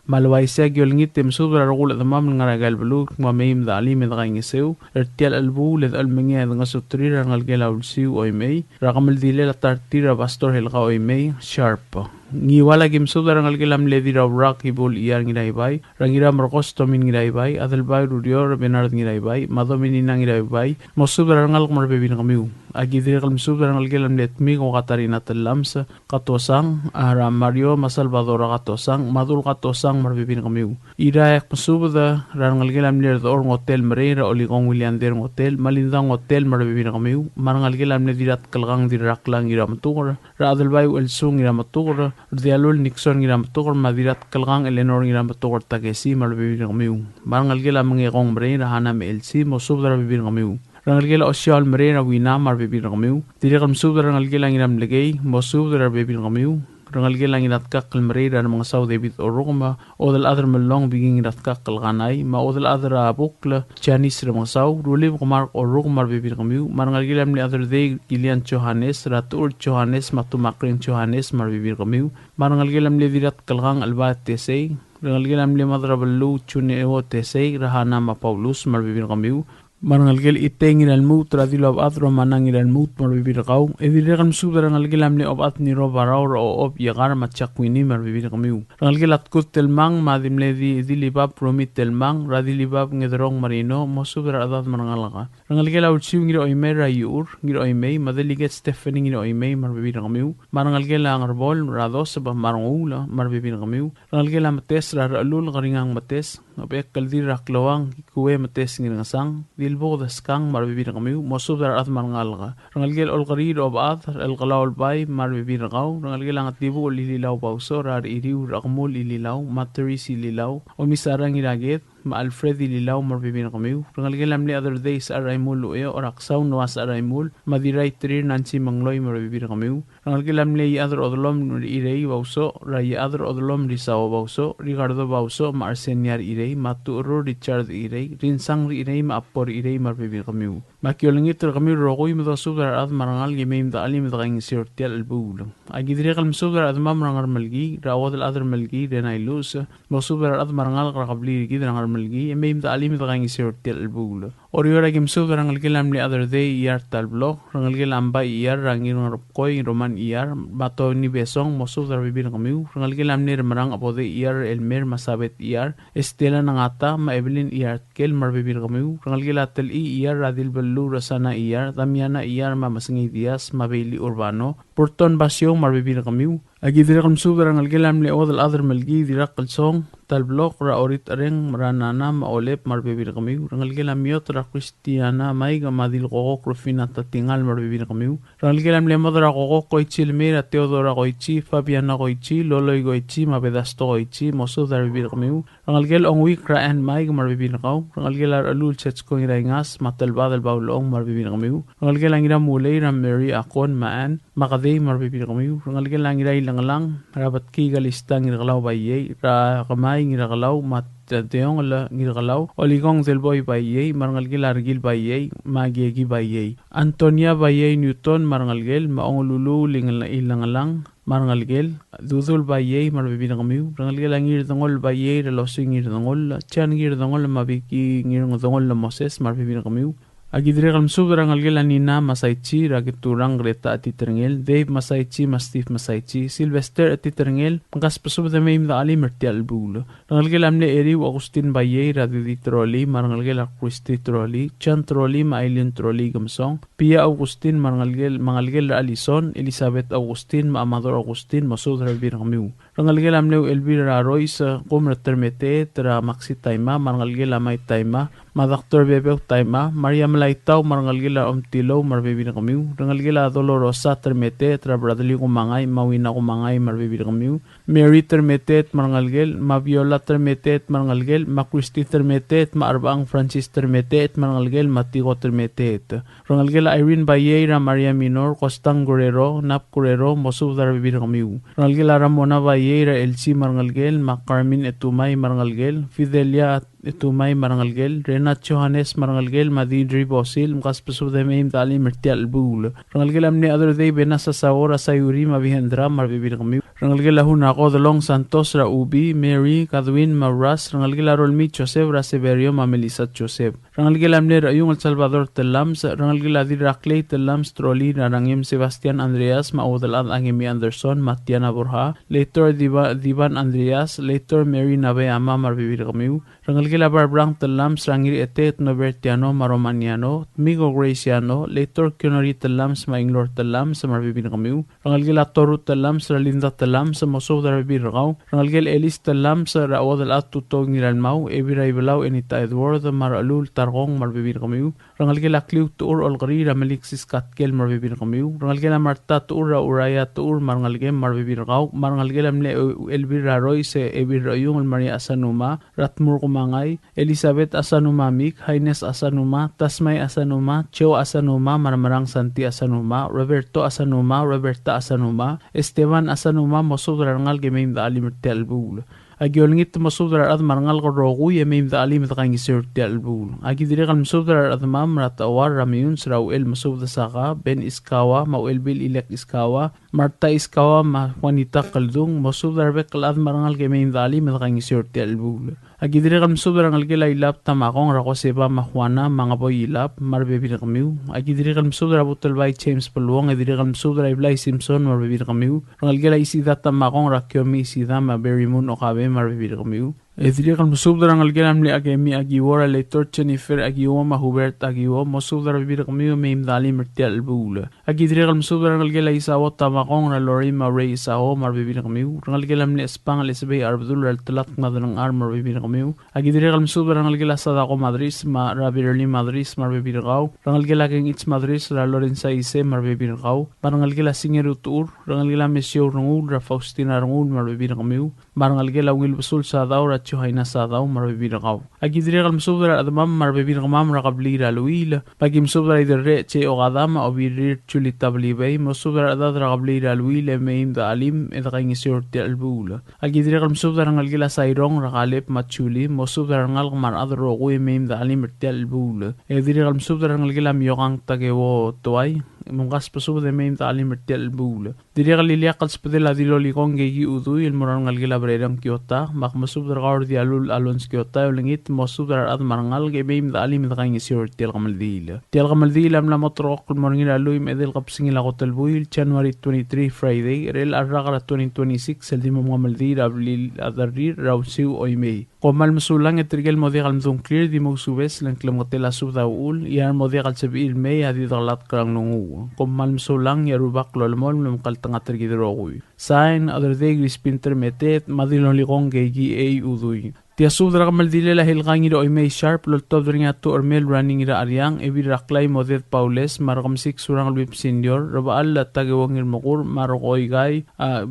malway siya gyolngit temsubra ragul adamam ngaragal blu mamayim da alim da kayong isew ertial albu led almengya da ngasutri rangal gelaul siw Oymay rakamaldilel at tartira Pastor Helga Oymay sharp ngiwala gimsub rangal gelam ledi raw rock hibul iyar ngilaybay rangira marcos tomin ngilaybay adalbay rudior benard ngilaybay madomin inang ngilaybay mosub rangal marbebin kamiw agidri kalmsub rangal gelam letmi ko katarina telamsa katosang ara Mario Masalvador katosang madul katosang marbebin kamiw irayak mosub da rangal gelam ler or hotel Merera oligong William der hotel malindang hotel marbebin kamiw marangal gelam ledirat kalgang dirak lang iram tur ra adalbay el sung iram tur Dialul Nixon ngiram tukor madirat kalgang Eleanor ngiram tukor Tagesi marbibir kamiw. Marangal gila mangekong mre rahana me LC mo subdara bibir kamiw. Rangal gila osyal mre na wina marbibir kamiw. Dirikam subdara rangal gila ngiram legay mo subdara bibir kamiw. Rangal gila ngirat kakal mre na mga saw David Orokma o dal adar melong biging ngirat kakal kanay ma o dal adar bukla Chinese na mga saw rulim kumark Orokma marbibir kamiw. Marangal gila mli adar day Gilian Johannes Ratur Johannes matumakrin Johannes marbibir kamiw. Marangal gila mli dirat kalgang albat tesay. Rangal gila mli madrabalu chuneo tesay rahana ma Paulus marbibir kamiw. Marangal gel itengin almut radilo abat romanangin almut marbibir kaw edirekan subra rangal gel amle abat ni robarao ro op yagar machakwini marbibir kamiw rangal gel atkut telmang madimle di dilibab promit telmang radilibab ngedrong marino mosubra adat marangalaka rangal gel awtsiw ngiro Oymay rayur ngiro Oymay madaliget Stephanie ngiro Oymay marbibir kamiw marangal gel angarbol rados ba marangula marbibir kamiw rangal gel amates raralul garingang mates opek kaldir raklawang kuwe mates ngirangasang dilbo daskang marbibir kamiw mosub dar at marangalga rangal gel olqarir obat alqalaw albay marbibir kaw rangal gel angat dibo lililaw bawso rar iriw rakmul ililaw materi sililaw o misarang ilaget ma Alfredi Lilaw marbibin kamiw. Rangal gelam le other days araimul uyo oraksaw nuas araimul madiray trir Nancy Mangloy marbibin kamiw. Rangal gelam le other odlom irei bauso ray other odlom risaw bauso Ricardo bauso ma Arseniar irei maturo Richard irei rinsang irei ma Apor irei marbibin kamiw. Makiolingit kamiw rogoy mudasubdar ad marangal gemeim da alim da ging sirtial albul. Agidri kal musubdar ad mamrangar malgi rawad al other malgi denailus musubdar ad marangal qabli gid rangar malgi gemeim da alim da ging sirtial albul. Oriora gim subdar rangal gelam le other day yar tal blog rangal gelam ba yar rangin koy roman yar bato ni besong musubdar bibin kamiw rangal gelam ne marang apode yar elmer masabet yar estela nangata ma Evelyn yar kel marbibin kamiw rangal gelatel yar radil Lu Rosana Iyar, Damiana Iyar, Mamasingay Diaz, Mabeli Urbano, Porton Basyong, marbibin kamiw. Agidira kam subdar ang algelam le odal other malgi dirak kalsong tal blok ra orit areng ranana maolep marbibin kamiw. Rangal gelam yot ra Cristiana may gamadil kokok rufina tatingal marbibin kamiw. Rangal gelam le madra kokok koichi lemera Teodora koichi, Fabiana koichi, Loloy koichi, Mabedasto koichi, mosudar bibin kamiw. Rangal gel ong week ra and may marbibin kaw. Rangal gelar alul chets ko ngas matalbadal baulong marbibin kamiw. Rangal gelang ira mulay ra Mary akon maan makadey marbibin kamiw. Rangal gelang ira lang rabat ki galistang ngirgalaw bayay ra kamay ngirgalaw matadeyong la ngirgalaw oligong delboy bayay marangal gil argil bayay magyegi bayay Antonia bayay Newton marangal gel maong lulu ilang lang marangal gel dudul bayay marbibin kamiw marangal gel angir dongol bayay relosing ngir dongol chan ngir dongol mabiki ngir dongol la Moses marbibin kamiw. Agidre kal subdar ang algel Nina Masaichi ragiturang Greta atiterngel Dave Masaichi Steve Masaichi Sylvester atiterngel mangkas pasubda meim da ali merti albul rangalgel amne eri Agustin Baye radidi troli marangalgel Christy troli Chan troli Mailin troli gamsong Pia Agustin mangalgel Alison Elizabeth Agustin Amador Agustin masudar bin kamiw rangalgel amne Elvira Royce kumra termete tra Maxi Taima marangalgel amay Taima ma Dr. Bebel Taima Maria Malaitaw marangalgila Tilaw marbibin kamiw rangalgila Dolorosa termete tra Bradley kumangay Mawina kumangay marbibin kamiw Mary termete marangalgel ma Viola termete marangalgel ma Christy termete ma Arbaang Francis termete marangalgel ma Tigo termete rangalgila Irene Bayera Maria Minor Costang Guerrero Nap Guerrero mosudar bibin kamiw rangalgila Ramona Bayera Elsie marangalgel ma Carmen Etumay marangalgel Fidelia Etumay marangalgel Renat Johannes marangalgel Madidri Bosil mkas pasubda meim dali mertial bul rangalgel amne other day benasa saora sayuri mabihendra marbibin kamiw rangalgel ahun ako Long Santos ra Ubi Mary Kadwin Maras rangalgel Rolmi Joseph ra Severio Melissa Joseph rangalgel amne yung El Salvador Telams rangalgel adir Rakley Telams Troli rangim Sebastian Andreas maudalad angemi Anderson Matiana Borja later Divan Andreas later Mary Nabe ama marbibin kamiw rangalgel Barbrang Telams rangiri etet Nobertiano Maromaniano Migo Graciano later Kunari Telams Mainglor Telams marbibin kamiw rangalgel Toru Telams Linda Telams mosudar bibin ragaw rangalgel Elis Telams ra odal at tutog niralmaw Ebira Ibalaw Enita Edward Maralul Targong marbibin kamiw rangalgel Akliw Tuur Olgari ra Melixis Katkel marbibin kamiw rangalgel Marta Tuur ra Uraya Tuur marangalgem marbibin ragaw marangalgel amle Elvira Royce Ebira yung Maria Asanuma Ratmur kumangay Elizabeth Asanumamik, Haines Asanuma, Tasmay Asanuma, Cheo Asanuma, Marmarang Santi Asanuma, Roberto Asanuma, Roberta Asanuma, Esteban Asanuma, mosudar ngal gemeim da alimirti albul. Agiolngit masudar ad marangal rogu yemeim da alim da kangisirti albul. Agidire kal masudar ad mam ratawar ramiyun sraw el masudar saka Ben Iskawa, Mauel Bil Ilek Iskawa, Marta Iskawa, Juanita Kaldung, masudar bekal ad marangal gemeim da alim da kangisirti albul. Agidire kal masudar ang algela ilap tamakong rakoseba mahuana mga boy ilap marbibin kamiw. Agidire kal masudar abutol bay James Palauan agidire kal masudar Iblay Simpson marbibin kamiw. Ang algela isida tamakong rakyomi isida Berry Moon okabe marbibin kamiw. Edri kal musubdar ang algelam li agemi agiwara leitor Jennifer agiwa mahubert agiwa musubdar bibir kamiyo meim dali merti albula. Agidri kal musubdar ang algela isawo tamakong na Lori Maray isawo marbibir kamiyo. Ang algelam li espang Elizabeth Arbdul al talat madanang ar marbibir kamiyo. Agidri kal musubdar ang algela sadako Madris ma Rabirli Madris marbibir kaw. Ang algela king its Madris la Lorenza Ise marbibir kaw. Parang algela singeru tur. Ang algela mesyo rungul ra Faustina rungul marbibir kamiyo. marangal gela ngil besul sa daw ratyo hayna sa daw marbibirakaw. Agidirigal msubra adamam marbibirkamam rakablira luila. Pagim subra idere che o gadama o birir chulitabli mosubra adad rakablira luila meim da alim edakaingisyor ti albula. Agidirigal msubra ngal gela sayrong rakalip machuli mosubra ngal mar adro kuy meim da alim ti albula. Agidirigal msubra ngal gela miyokang tagewo toay mungas pasub de meim ta alim tel bula dirigal lilia qal spedela diloli konge gi udu il moral ngal gila bredam kiota mak masub der gaur di alul alons kiota ulingit masub der ad marangal ge meim da alim da ngi sir tel gamal dil am la motrok morngil alu im edel qabsing la qotel buil January 23 Friday rel arragra 2026 el dimum gamal dil abril adarir rawsiu oimei qomal masulang etrigel modigal mdun clear di mogsubes lan klamotela subda ul yar modigal sebil mei adi dalat krang nungu qomal masulang yarubak lolmol mqal tanga tergidrogu sign other day spinter metet madilon ligong gi ei udui tia subdra gamal dilela hilgangi do imei sharp lol todringa to ormel running ira aryang ebi raklay modet paules margam 6 surang web senior roba alla tagewangir mokur marogoi gai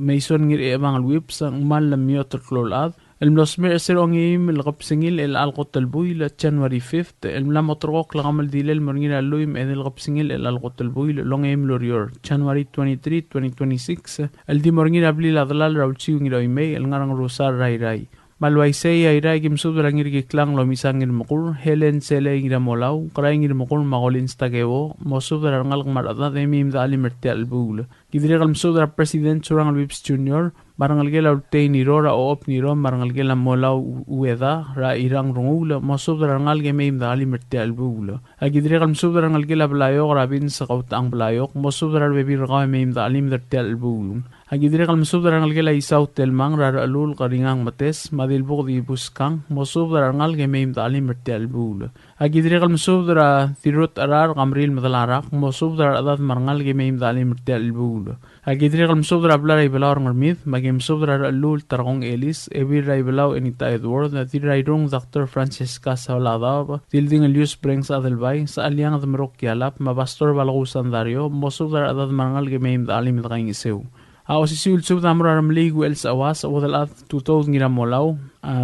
mason ngir ebang web sang mal miot klolad الملاسمر سيرونغيم الغبسنجيل الالقط البويل January 5 الملامطروق لغمل ديل المرنجيل اللويم ان الغبسنجيل الالقط البويل لونغيم لوريور January 23 2026 الدي مرنجيل ابلي لادلال راوتشيو نيرويمي النغران روسار راي malwaisay ay ragim sudrangir giklang lomisangir mukur Helen Sele ngira molaw kraingir mukur magolin stagewo mosudra ngal marada demim da alimerti albul gidrigal msudra president surang Wips Junior barangal gela utay ni rora o op ni rom barangal gela molaw ueda ra irang rungula mosudra ngal gemim da alimerti albul agidrigal msudra ngal gela blayok rabin sa qautang blayok mosudra bebir gamim da alimerti albul agidrigal msudra ngal gela isaw telmang ra alul qaringang mates dilbog di buskang mosubra ngal gemeim dalim mertel bul agidrigal mosubra tirut arar gamril madalarak mosubra adat marngal gemeim dalim mertel bul agidrigal mosubra blay belar ngarmith magem mosubra alul targong elis ebi ray belaw enita edward na tiray rong Dr. Francisca Saulada tilding elius brings adelbay sa alyang at merokkialap mabastor balagusan dario mosubra adat marngal gemeim dalim daging isew Sisul sub damra ramligu el sawas wadal 2000 gira molaw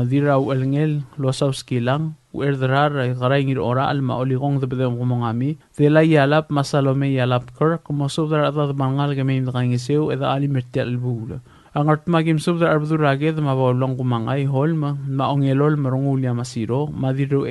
diraw elngel losawski lang uerdrar garay ngir ora al maoligong de bedem kumangami dela yalap masalome yalap kar kumosubdar adad mangal gameim dangiseu eda ali mertel bula Angart magim subdar arbdur raged mabawlong kumangay holma maongelol marungulya masiro madiru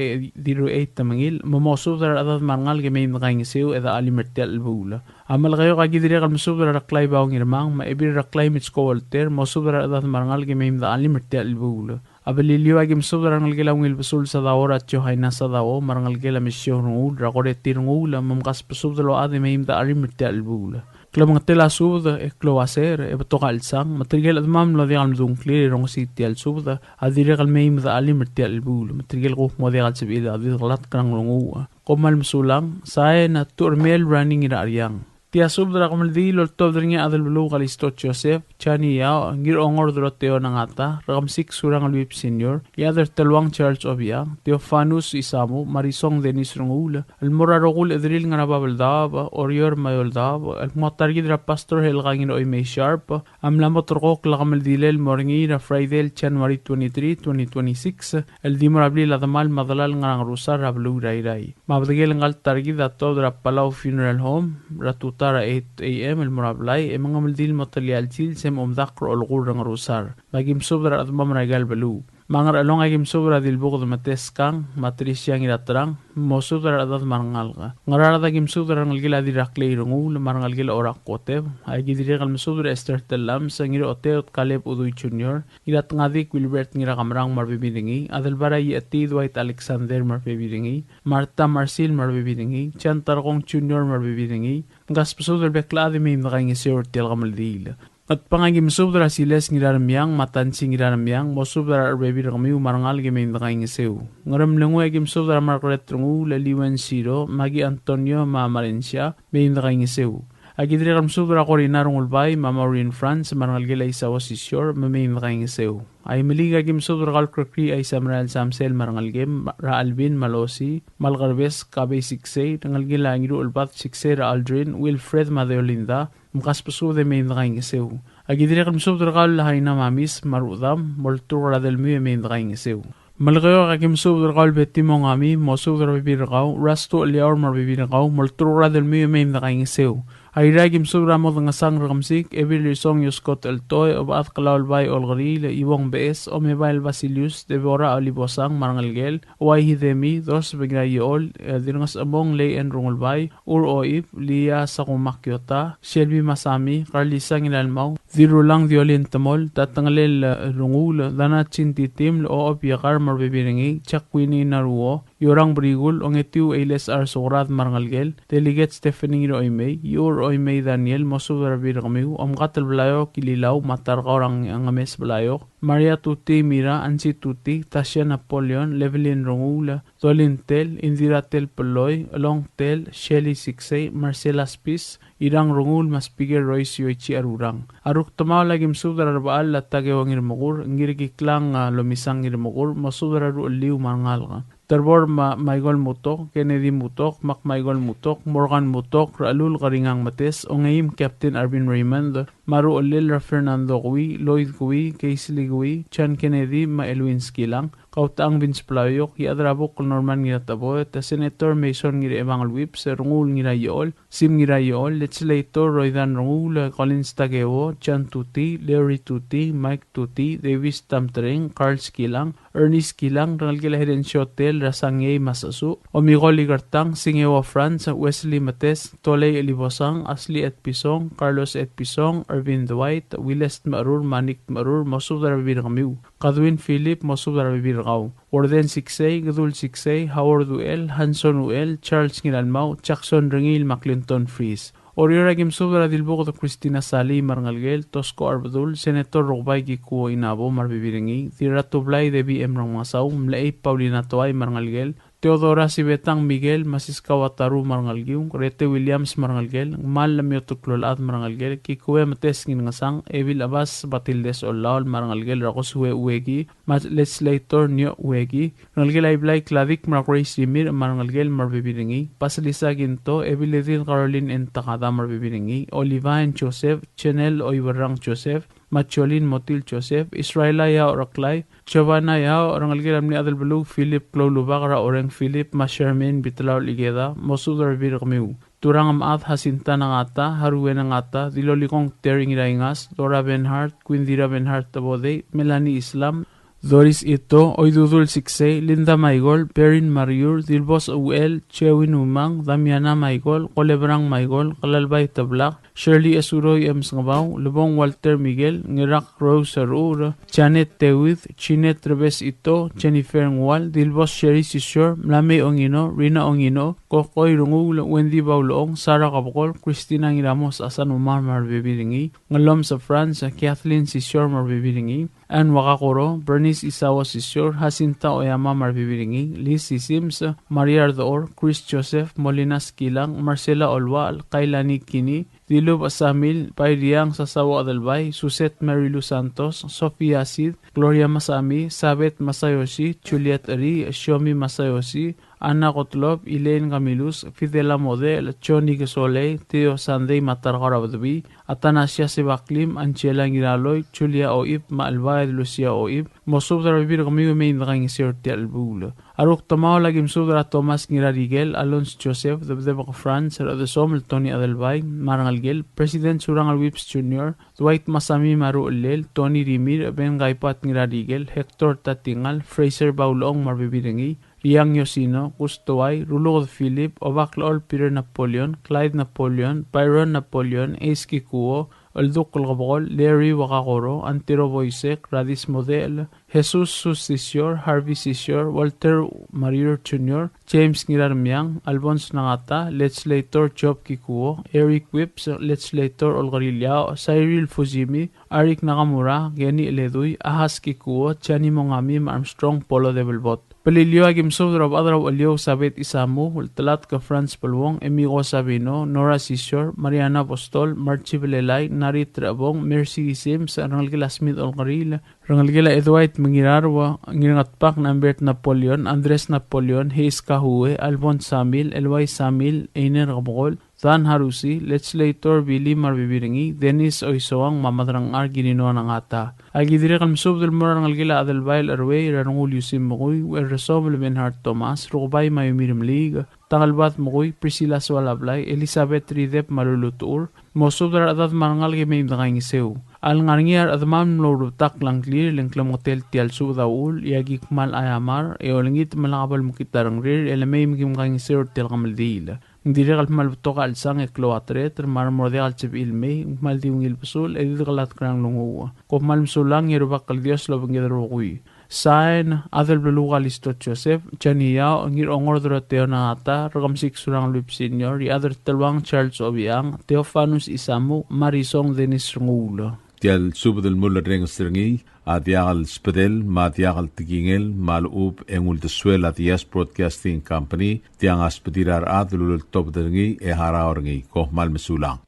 tamangil momosubdar adad mangal gameim dangiseu eda ali mertel bula amal gayo kagidirigal musubdar raklay bawng irmang maibir raklay mitskowalter mosubdar adad mangal gameim da ali mertel bula Abelilio agim subdar ngal gela ngil besul sa dawora tyo hayna sa dawo marangal gela misyon ngul rakore tirngul mamkas subdalo ade meim da ali mertel bula Klo mga tela subda e klo aser e batoka alsang material admam lo digal mdung clear rong siti al subda adirigal meim da ali mertel bul material ko mo digal sibida adigalat krang longu komal msulang sae na turmel running ira aryang Tia subdra kamal di lol todringa adal bulu kalistot Joseph chani ya ngir ongor droteo nangata rakam 6 surang alwip senior yadar telwang church of ya Teofanus isamu marisong denis rungula almora rogul edril nga nababal daba orior mayol daba almotargidra pastor helgangin oy may sharp amlamot rokok lakamal dilel morngi na Friday January 23 2026 el dimorabli ladamal madalal nga rusar rablu ray mabdagel ngal targid ato dra Palau funeral home ratuta 8 a.m. المرابلاي mga maldil materialtil sem omdakro olgurang rusar magim sobra at mamragal balu mangar along agim sobra dilbog mateskang matrisyang iratrang mosubra adat marangalga ngarada agim sobra ngalgila dirakle rungul marangalgil orak kotev agidirigal mesubra Esther telam sangir oteot kalep uduy junior ilat ngadik Wilbert ngira kamrang marbibidingi adalbara yati Dwight Alexander marbibidingi Marta Marcil marbibidingi Chantargong junior marbibidingi Gaspusudra beklade meim nakaing iseur tel gamaldil At pangagim subdra siles ngiraramyang matansing ngiraramyang mosubdra arbebir kamiu marangal gemeim nakaing iseu ngaram lengu agim subdra Margaret rungu laliwan siro magi Antonio Mamarencia meim nakaing iseu Agidri kam subra korinarong ulbay Maureen France marangal gila isa wasisyor meim nakaing iseu ay maliga gim subra kalkrikri ay Samuel Samsel marangal gem Ra Alvin Malosi Malgarbes Kabay Siksay tangal gila ngiru ulbat Siksay Ra Aldrin Wilfred Madeolinda Mukas pasu de meim nakaing iseu Agidire kimsub drakal lahay na mamis marudam moltura del mu emin dakaing isiw. Malgayo kakimsub drakal beti mo ngami mosub drakal rasto liaur marbibirakaw moltura del mu emin dakaing isiw. Ayra kimsub ramo nga sang rakamsik every song yuskot el toy of at kalawal bay olgari le iwong bees o mebail Basilius Devora olibosang marangalgel way hidemi dos begrayol dirngas among lay en rungulbay ur oip liya sa kumakyota Shelby Masami Carlisa ngilalmaw dirulang violin tamol tatangalel rungul dana chintitim o opyakar marbibiringi chakwini naruo yorang brigul ongetiu ailes ar surat marangalgel delegate Stephanie Roymay yor Oymay Daniel mosubra birgamiu omgatal belayo kililaw matarkaw ang ames belayo Maria Tuti Mira Ansi Tuti Tasya Napoleon Levelin Rongula Tolintel Indira Tel Peloy Along Tel Shelly Siksay Marcela Spis Irang Rongul Maspige Royce Yoichi Arurang Aruk tamaw lagim subra rabaal latagewang irmugur ngirikiklang lomisang irmugur mosubra ruliw mangalga Terbor Michael Mutok, Kennedy Mutok, Mac Michael Mutok, Morgan Mutok, Ralul Karingang Mates, Ongayim Captain Arvin Raymond, Maru Olil Fernando Gui, Lloyd Gui, Casey Gui, Chan Kennedy, Maelwinski lang, Kautaang Vince Playok, Yadrabok Norman Ngiratabo, ta Senator Mason Ngiri Evangal Whip, Rungul Ngirayol, Sim Ngirayol, Legislator Roydan Rungul, Collins Tagewo, Chan Tuti, Larry Tuti, Mike Tuti, Davis Tamtering, Carl Skilang, Ernest Kilang, Rangalgila Herencio Hotel, Rasangay Masasu, Omigo Ligartang, Singewa France, Wesley Mates, Tolay Elibosang, Asli et Pisong, Carlos et Pisong, Irvin Dwight, Willis Marur, Manik Marur, Mosudar Birgamiu, Kadwin Philip, Mosudar Birgaw, Warden Siksay, Gadul Siksay, Howard Uel, Hanson Uel, Charles Ngilalmau, Jackson Rengil, McClinton Freeze. Oriora Gimsubra Dilbog Christina Sali Marngalgel, Tosco Arbadul, Senator Rogbay Gikuo Inabo Marbibiringi, Tirato Blay Debi Emrang Masaw, Mlay Paulina Toay Marngalgel, Teodora Sibetang Miguel, Masiska Wataru Marngalgiung, Rete Williams Marngalgel, Mal Lamiotuklolad Marngalgel, Kikue Mates Ngingasang, Evil Abbas Batildes Olaol Marngalgel, Rakosue Uegi, Legislator Nyo Uegi, Marngalgel Aiblay Kladik Marquay Simir Marngalgel Marbibiringi, Pasalisa Ginto, Evil Edil Caroline Entakada Marbibiringi, Olivain Joseph, Chanel Oibarang Joseph, Macholin Motil Joseph, Israela Yao Raklay, Giovanna Yao, Rangalgil Amni Adel Belu, Philip Clolubakra Oreng Philip, Mashermin Bitlao Ligeda, Mosudar Birgamiu, Turang Amath Hasinta Nangata, Haruen Nangata, Dilolikong Tering Raingas, Dora Benhart, Quindira Benhart Tabode, Melanie Islam, Doris Ito, Oidudul Siksay, Linda Maigol, Perin Mariur, Dilbos Uel, Chewin Umang, Damiana Maigol, Colebrang Maigol, Kalalbay Tablak, Shirley Asuroy M. Sangabaw, Lubong Walter Miguel, Ngirak Rose Arura, Janet Tewith, Chinet Rebes Ito, Jennifer Ngwal, Dilbos Sherry Sisyor, Mlame Ongino, Rina Ongino, Kokoy Rungul, Wendy Baulong, Sarah Kabokol, Christina Ngiramos Asan Umar Marbibiringi, Ngalom sa France, Kathleen Sisyor Marbibiringi, Anne Wakakoro, Bernice Isawa Sisyor, Jacinta Oyama Marbibiringi, Liz Sims, Maria Ardor, Chris Joseph, Molina Skilang, Marcela Olwa, Kailani Kini, Dilub Asamil, Pairiang Sasawa Adalbay, Suset Marilu Santos, Sofia Sid, Gloria Masami, Sabet Masayoshi, Juliet Ari, Shomi Masayoshi, Ana Kotlov, Elaine Camilus, Fidela Model, Choni Gesole, Theo Sunday Matargarabadbi, Atanasia Sebaklim, Angela Ngiraloy, Julia Oib, Maalbaid Lucia Oib, Mosub Darabir Gamigo Main Sir Telbul. Aruk Tamao Lagim Subra Thomas Ngirarigel, Alonso Joseph, the Debok France, the Somel Tony Adelbay, Marangalgel, President Surangal Whips Jr., Dwight Masami Maru Ulel, Tony Rimir, Ben Gaipat Ngirarigel, Hector Tatingal, Fraser Baulong Marbibiringi, Riang Yosino, Gustoay, Rulod Philip, Obaklaol Peter Napoleon, Clyde Napoleon, Byron Napoleon, Ace Kikuo, Alduk Kolgabol, Larry Wakakoro, Antero Boisek, Radis Model, Jesus Sisyor, Harvey Sisyor, Walter Marier Jr., James Ngirarmiang, Alphonse Nangata, Legislator Job Kikuo, Eric Whips, Legislator Olgarilyao, Cyril Fujimi, Arik Nakamura, Geni Eleduy, Ahas Kikuo, Chani Mongami, Armstrong, Polo Develbot. Palilyo agim sodraw adraw alyo sabit isamu, ultalat ka Franz Palwong, Emigo Sabino, Nora Sisyor, Mariana Apostol, Marchi Belelay, Narit Rabong, Mercy Sims, Rangalgila Smith Olgaril, Rangalgila Edwait Mangirarwa, Ngirangatpak Nambert Napoleon, Andres Napoleon, Hayes Kahue, Alvon Samil, Elway Samil, Einer Rabol, Than Harusi, Legislator Billy Marbibiringi, Dennis Oisoang, Mamadrang Arginino Nangata. Agidire Kalmsub del Morang Algila Adelbail Arway, Ranul Yusim Mugui, where Resolve Benhart Thomas, Robay Mayumirim League, Tangalbat Mugui, Priscilla Swalablay, Elizabeth Ridep Marulutur, Mosub der Adad Marangal Game Dangiseu. Al ngarngiar adman lorutak lang clear lengklam hotel tial su daul yagik mal ayamar eolengit malakabal mukitarang rir elemay migim kang sir tel kamaldil ngdire kal mal toka al sang ekloatre ter mar morde al chip ilme mal diungil pasul edit galat krang lungu ko mal msulang yerubak kal dios lo bangedro kui sign adel beluga listo Joseph chania ngir ongordro teona ata rogamsik surang lup senior the other telwang Charles Obiang Theophanus Isamu Marisong Dennis Rungula Tial subdel mulla rengstringi adiagal spedel matiagal tigingel malub engul de suela dias broadcasting company tiang aspedirar adlul topderngi e haraorngi ko mal mesulang.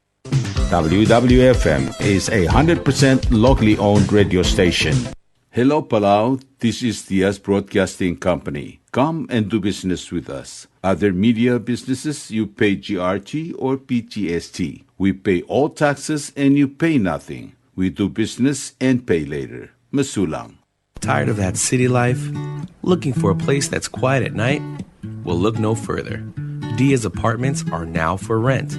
WWFM is a 100% locally owned radio station. Hello Palau, this is Diaz Broadcasting Company. Come and do business with us. Other media businesses, you pay GRT or PGST. We pay all taxes and you pay nothing. We do business and pay later. Masulang. Tired of that city life? Looking for a place that's quiet at night? Well, look no further. Diaz apartments are now for rent.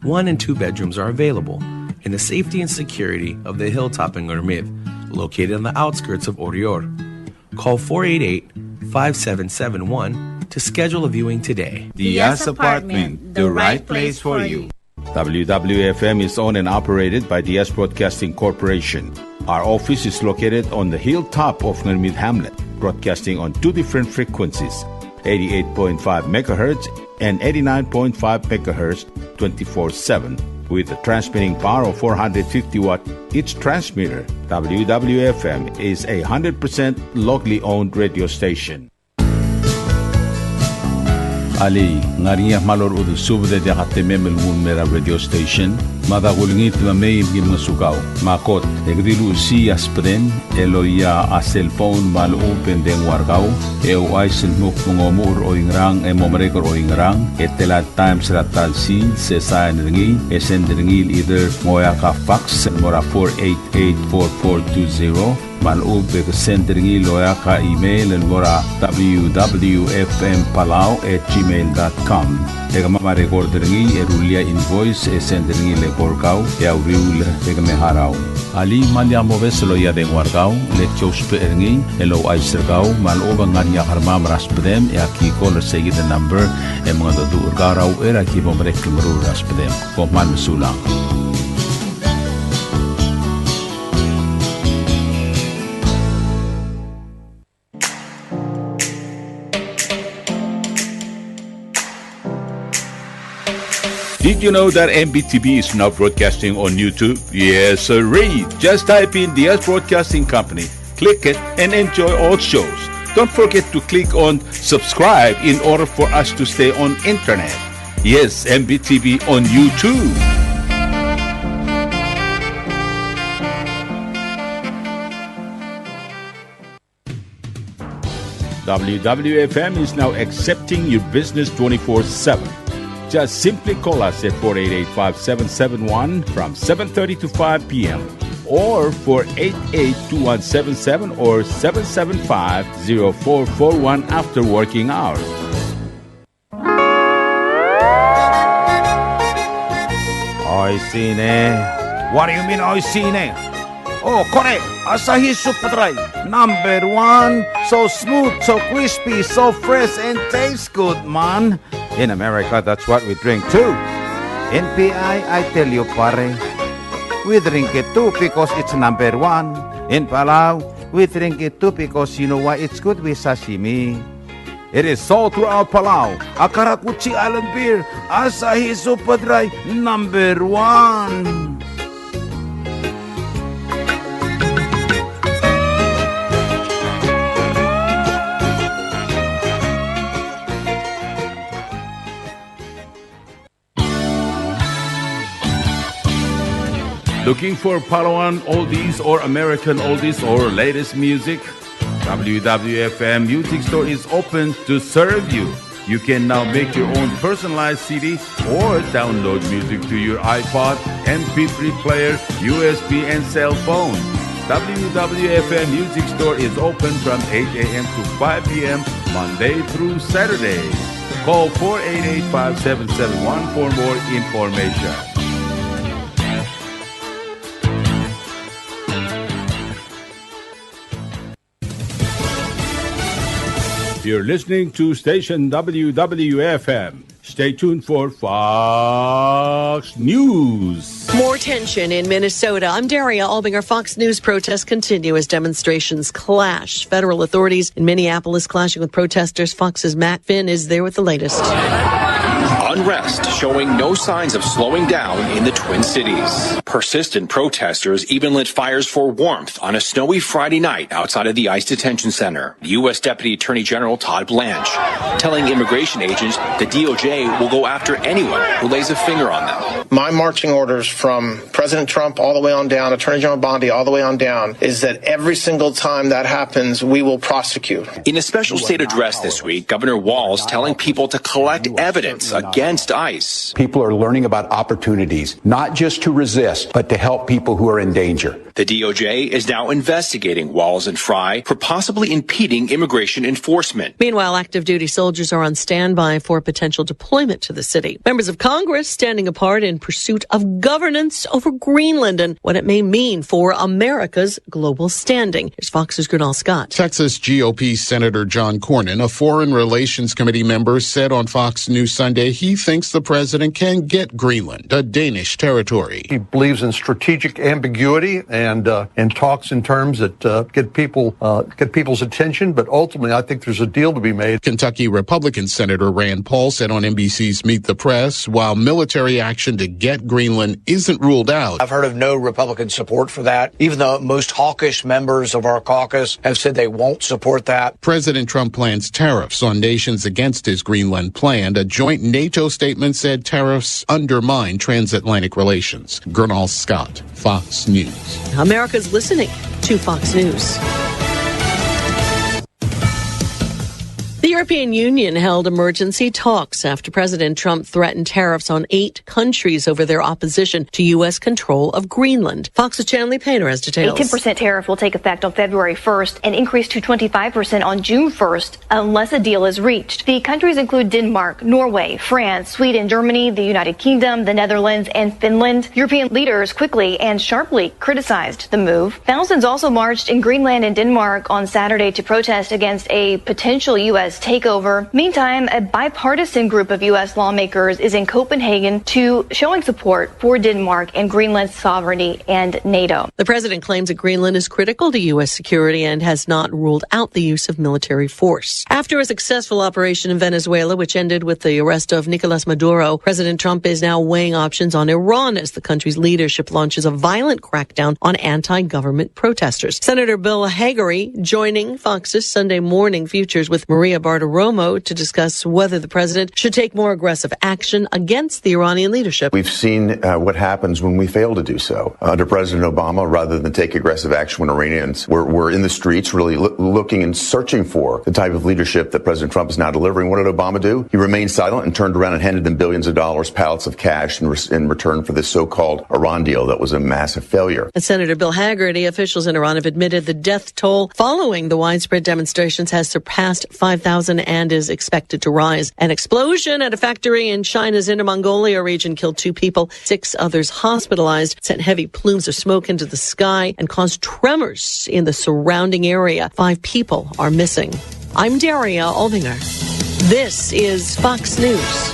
1 and 2 bedrooms are available in the safety and security of the hilltop in Gurmid, located on the outskirts of Orior. Call 488-5771 to schedule a viewing today. Diaz Apartment, the right place for you. WWFM is owned and operated by Diaz Broadcasting Corporation. Our office is located on the hilltop of Gurmid Hamlet, broadcasting on 2 different frequencies, 88.5 MHz and 89.5 MHz 24/7. With a transmitting power of 450 watt each transmitter, WWFM is a 100% locally owned radio station. Ali, ngariya malor udu subde dia katememel mera radio station, madagulngit mamay mga sugaw. Makot, egdilu si aspren, eloya a cellphone mal open den wargaw, aisen muk mungomur o ingrang momrekor o ingrang, telat times ratal si sain ringi, ringil either moya ka fax mora 4884420, malub ke sendringi loya ka email and mora www.fmpalau@gmail.com. Ega mama recorder ngi erulia invoice sendringi le korkau ya uriul ega me harau. Ali malia moves loya den wargau le chospe ngi elo aisergau maloba ngania harmam raspedem ya ki call say the number e mga do urgarau era ki bomrek mru raspedem ko mal sulang. Did you know that MBTV is now broadcasting on YouTube? Yes, sirree. Just type in Diaz Broadcasting Company, click it, and enjoy all shows. Don't forget to click on subscribe in order for us to stay on internet. Yes, MBTV on YouTube. WWFM is now accepting your business 24/7. Just simply call us at 488-5771 from 7:30 to 5 p.m. or 488-2177 or 775-0441 after working hours. Oi, Sine. What do you mean, oi, Sine? Oh, correct. Asahi Super Dry. Number 1. So smooth, so crispy, so fresh, and tastes good, man. In America, that's what we drink too. In PI, I tell you, pare, we drink it too because it's number 1. In Palau, we drink it too because you know why it's good with sashimi. It is sold throughout Palau. Akarakuchi Island beer, Asahi Super Dry, number 1. Looking for Palauan oldies or American oldies or latest music? WWFM Music Store is open to serve you. You can now make your own personalized CD or download music to your iPod, MP3 player, USB, and cell phone. WWFM Music Store is open from 8 a.m. to 5 p.m. Monday through Saturday. Call 488-5771 for more information. You're listening to station WWFM. Stay tuned for Fox News. More tension in Minnesota. I'm Daria Albinger. Fox News protests continue as demonstrations clash. Federal authorities in Minneapolis clashing with protesters. Fox's Matt Finn is there with the latest. Unrest showing no signs of slowing down in the Twin Cities. Persistent protesters even lit fires for warmth on a snowy Friday night outside of the ICE detention center. U.S. Deputy Attorney General Todd Blanche telling immigration agents the DOJ will go after anyone who lays a finger on them. My marching orders from President Trump all the way on down, Attorney General Bondi all the way on down, is that every single time that happens, we will prosecute. In a special state address this week, Governor Walz telling people to collect evidence against ICE. People are learning about opportunities, not just to resist, but to help people who are in danger. The DOJ is now investigating Walz and Fry for possibly impeding immigration enforcement. Meanwhile, active duty soldiers are on standby for potential deployment to the city. Members of Congress standing apart in pursuit of governance over Greenland and what it may mean for America's global standing. Here's Fox's Gernal Scott. Texas GOP Senator John Cornyn, a Foreign Relations Committee member, said on Fox News Sunday he thinks the president can get Greenland, a Danish territory. He believes in strategic ambiguity and talks in terms that get people's attention, but ultimately I think there's a deal to be made. Kentucky Republican Senator Rand Paul said on NBC's Meet the Press, while military action to get Greenland isn't ruled out. I've heard of no Republican support for that, even though most hawkish members of our caucus have said they won't support that. President Trump plans tariffs on nations against his Greenland plan. A joint NATO statement said tariffs undermine transatlantic relations. Gernal Scott, Fox News. America's listening to Fox News. The European Union held emergency talks after President Trump threatened tariffs on 8 countries over their opposition to U.S. control of Greenland. Fox's Chanley Painter has details. A 10% tariff will take effect on February 1st and increase to 25% on June 1st unless a deal is reached. The countries include Denmark, Norway, France, Sweden, Germany, the United Kingdom, the Netherlands, and Finland. European leaders quickly and sharply criticized the move. Thousands also marched in Greenland and Denmark on Saturday to protest against a potential U.S. takeover. Meantime, a bipartisan group of U.S. lawmakers is in Copenhagen showing support for Denmark and Greenland's sovereignty and NATO. The president claims that Greenland is critical to U.S. security and has not ruled out the use of military force. After a successful operation in Venezuela, which ended with the arrest of Nicolas Maduro, President Trump is now weighing options on Iran as the country's leadership launches a violent crackdown on anti-government protesters. Senator Bill Hagerty joining Fox's Sunday Morning Futures with Maria Bartiromo to discuss whether the president should take more aggressive action against the Iranian leadership. We've seen what happens when we fail to do so. Under President Obama, rather than take aggressive action when Iranians were in the streets really looking and searching for the type of leadership that President Trump is now delivering, what did Obama do? He remained silent and turned around and handed them billions of dollars, pallets of cash in return for this so-called Iran deal that was a massive failure. And Senator Bill Hagerty, officials in Iran have admitted the death toll following the widespread demonstrations has surpassed 5,000 and is expected to rise. An explosion at a factory in China's Inner Mongolia region killed 2 people, 6 others hospitalized, sent heavy plumes of smoke into the sky, and caused tremors in the surrounding area. 5 people are missing. I'm Daria Albinger. This is Fox News.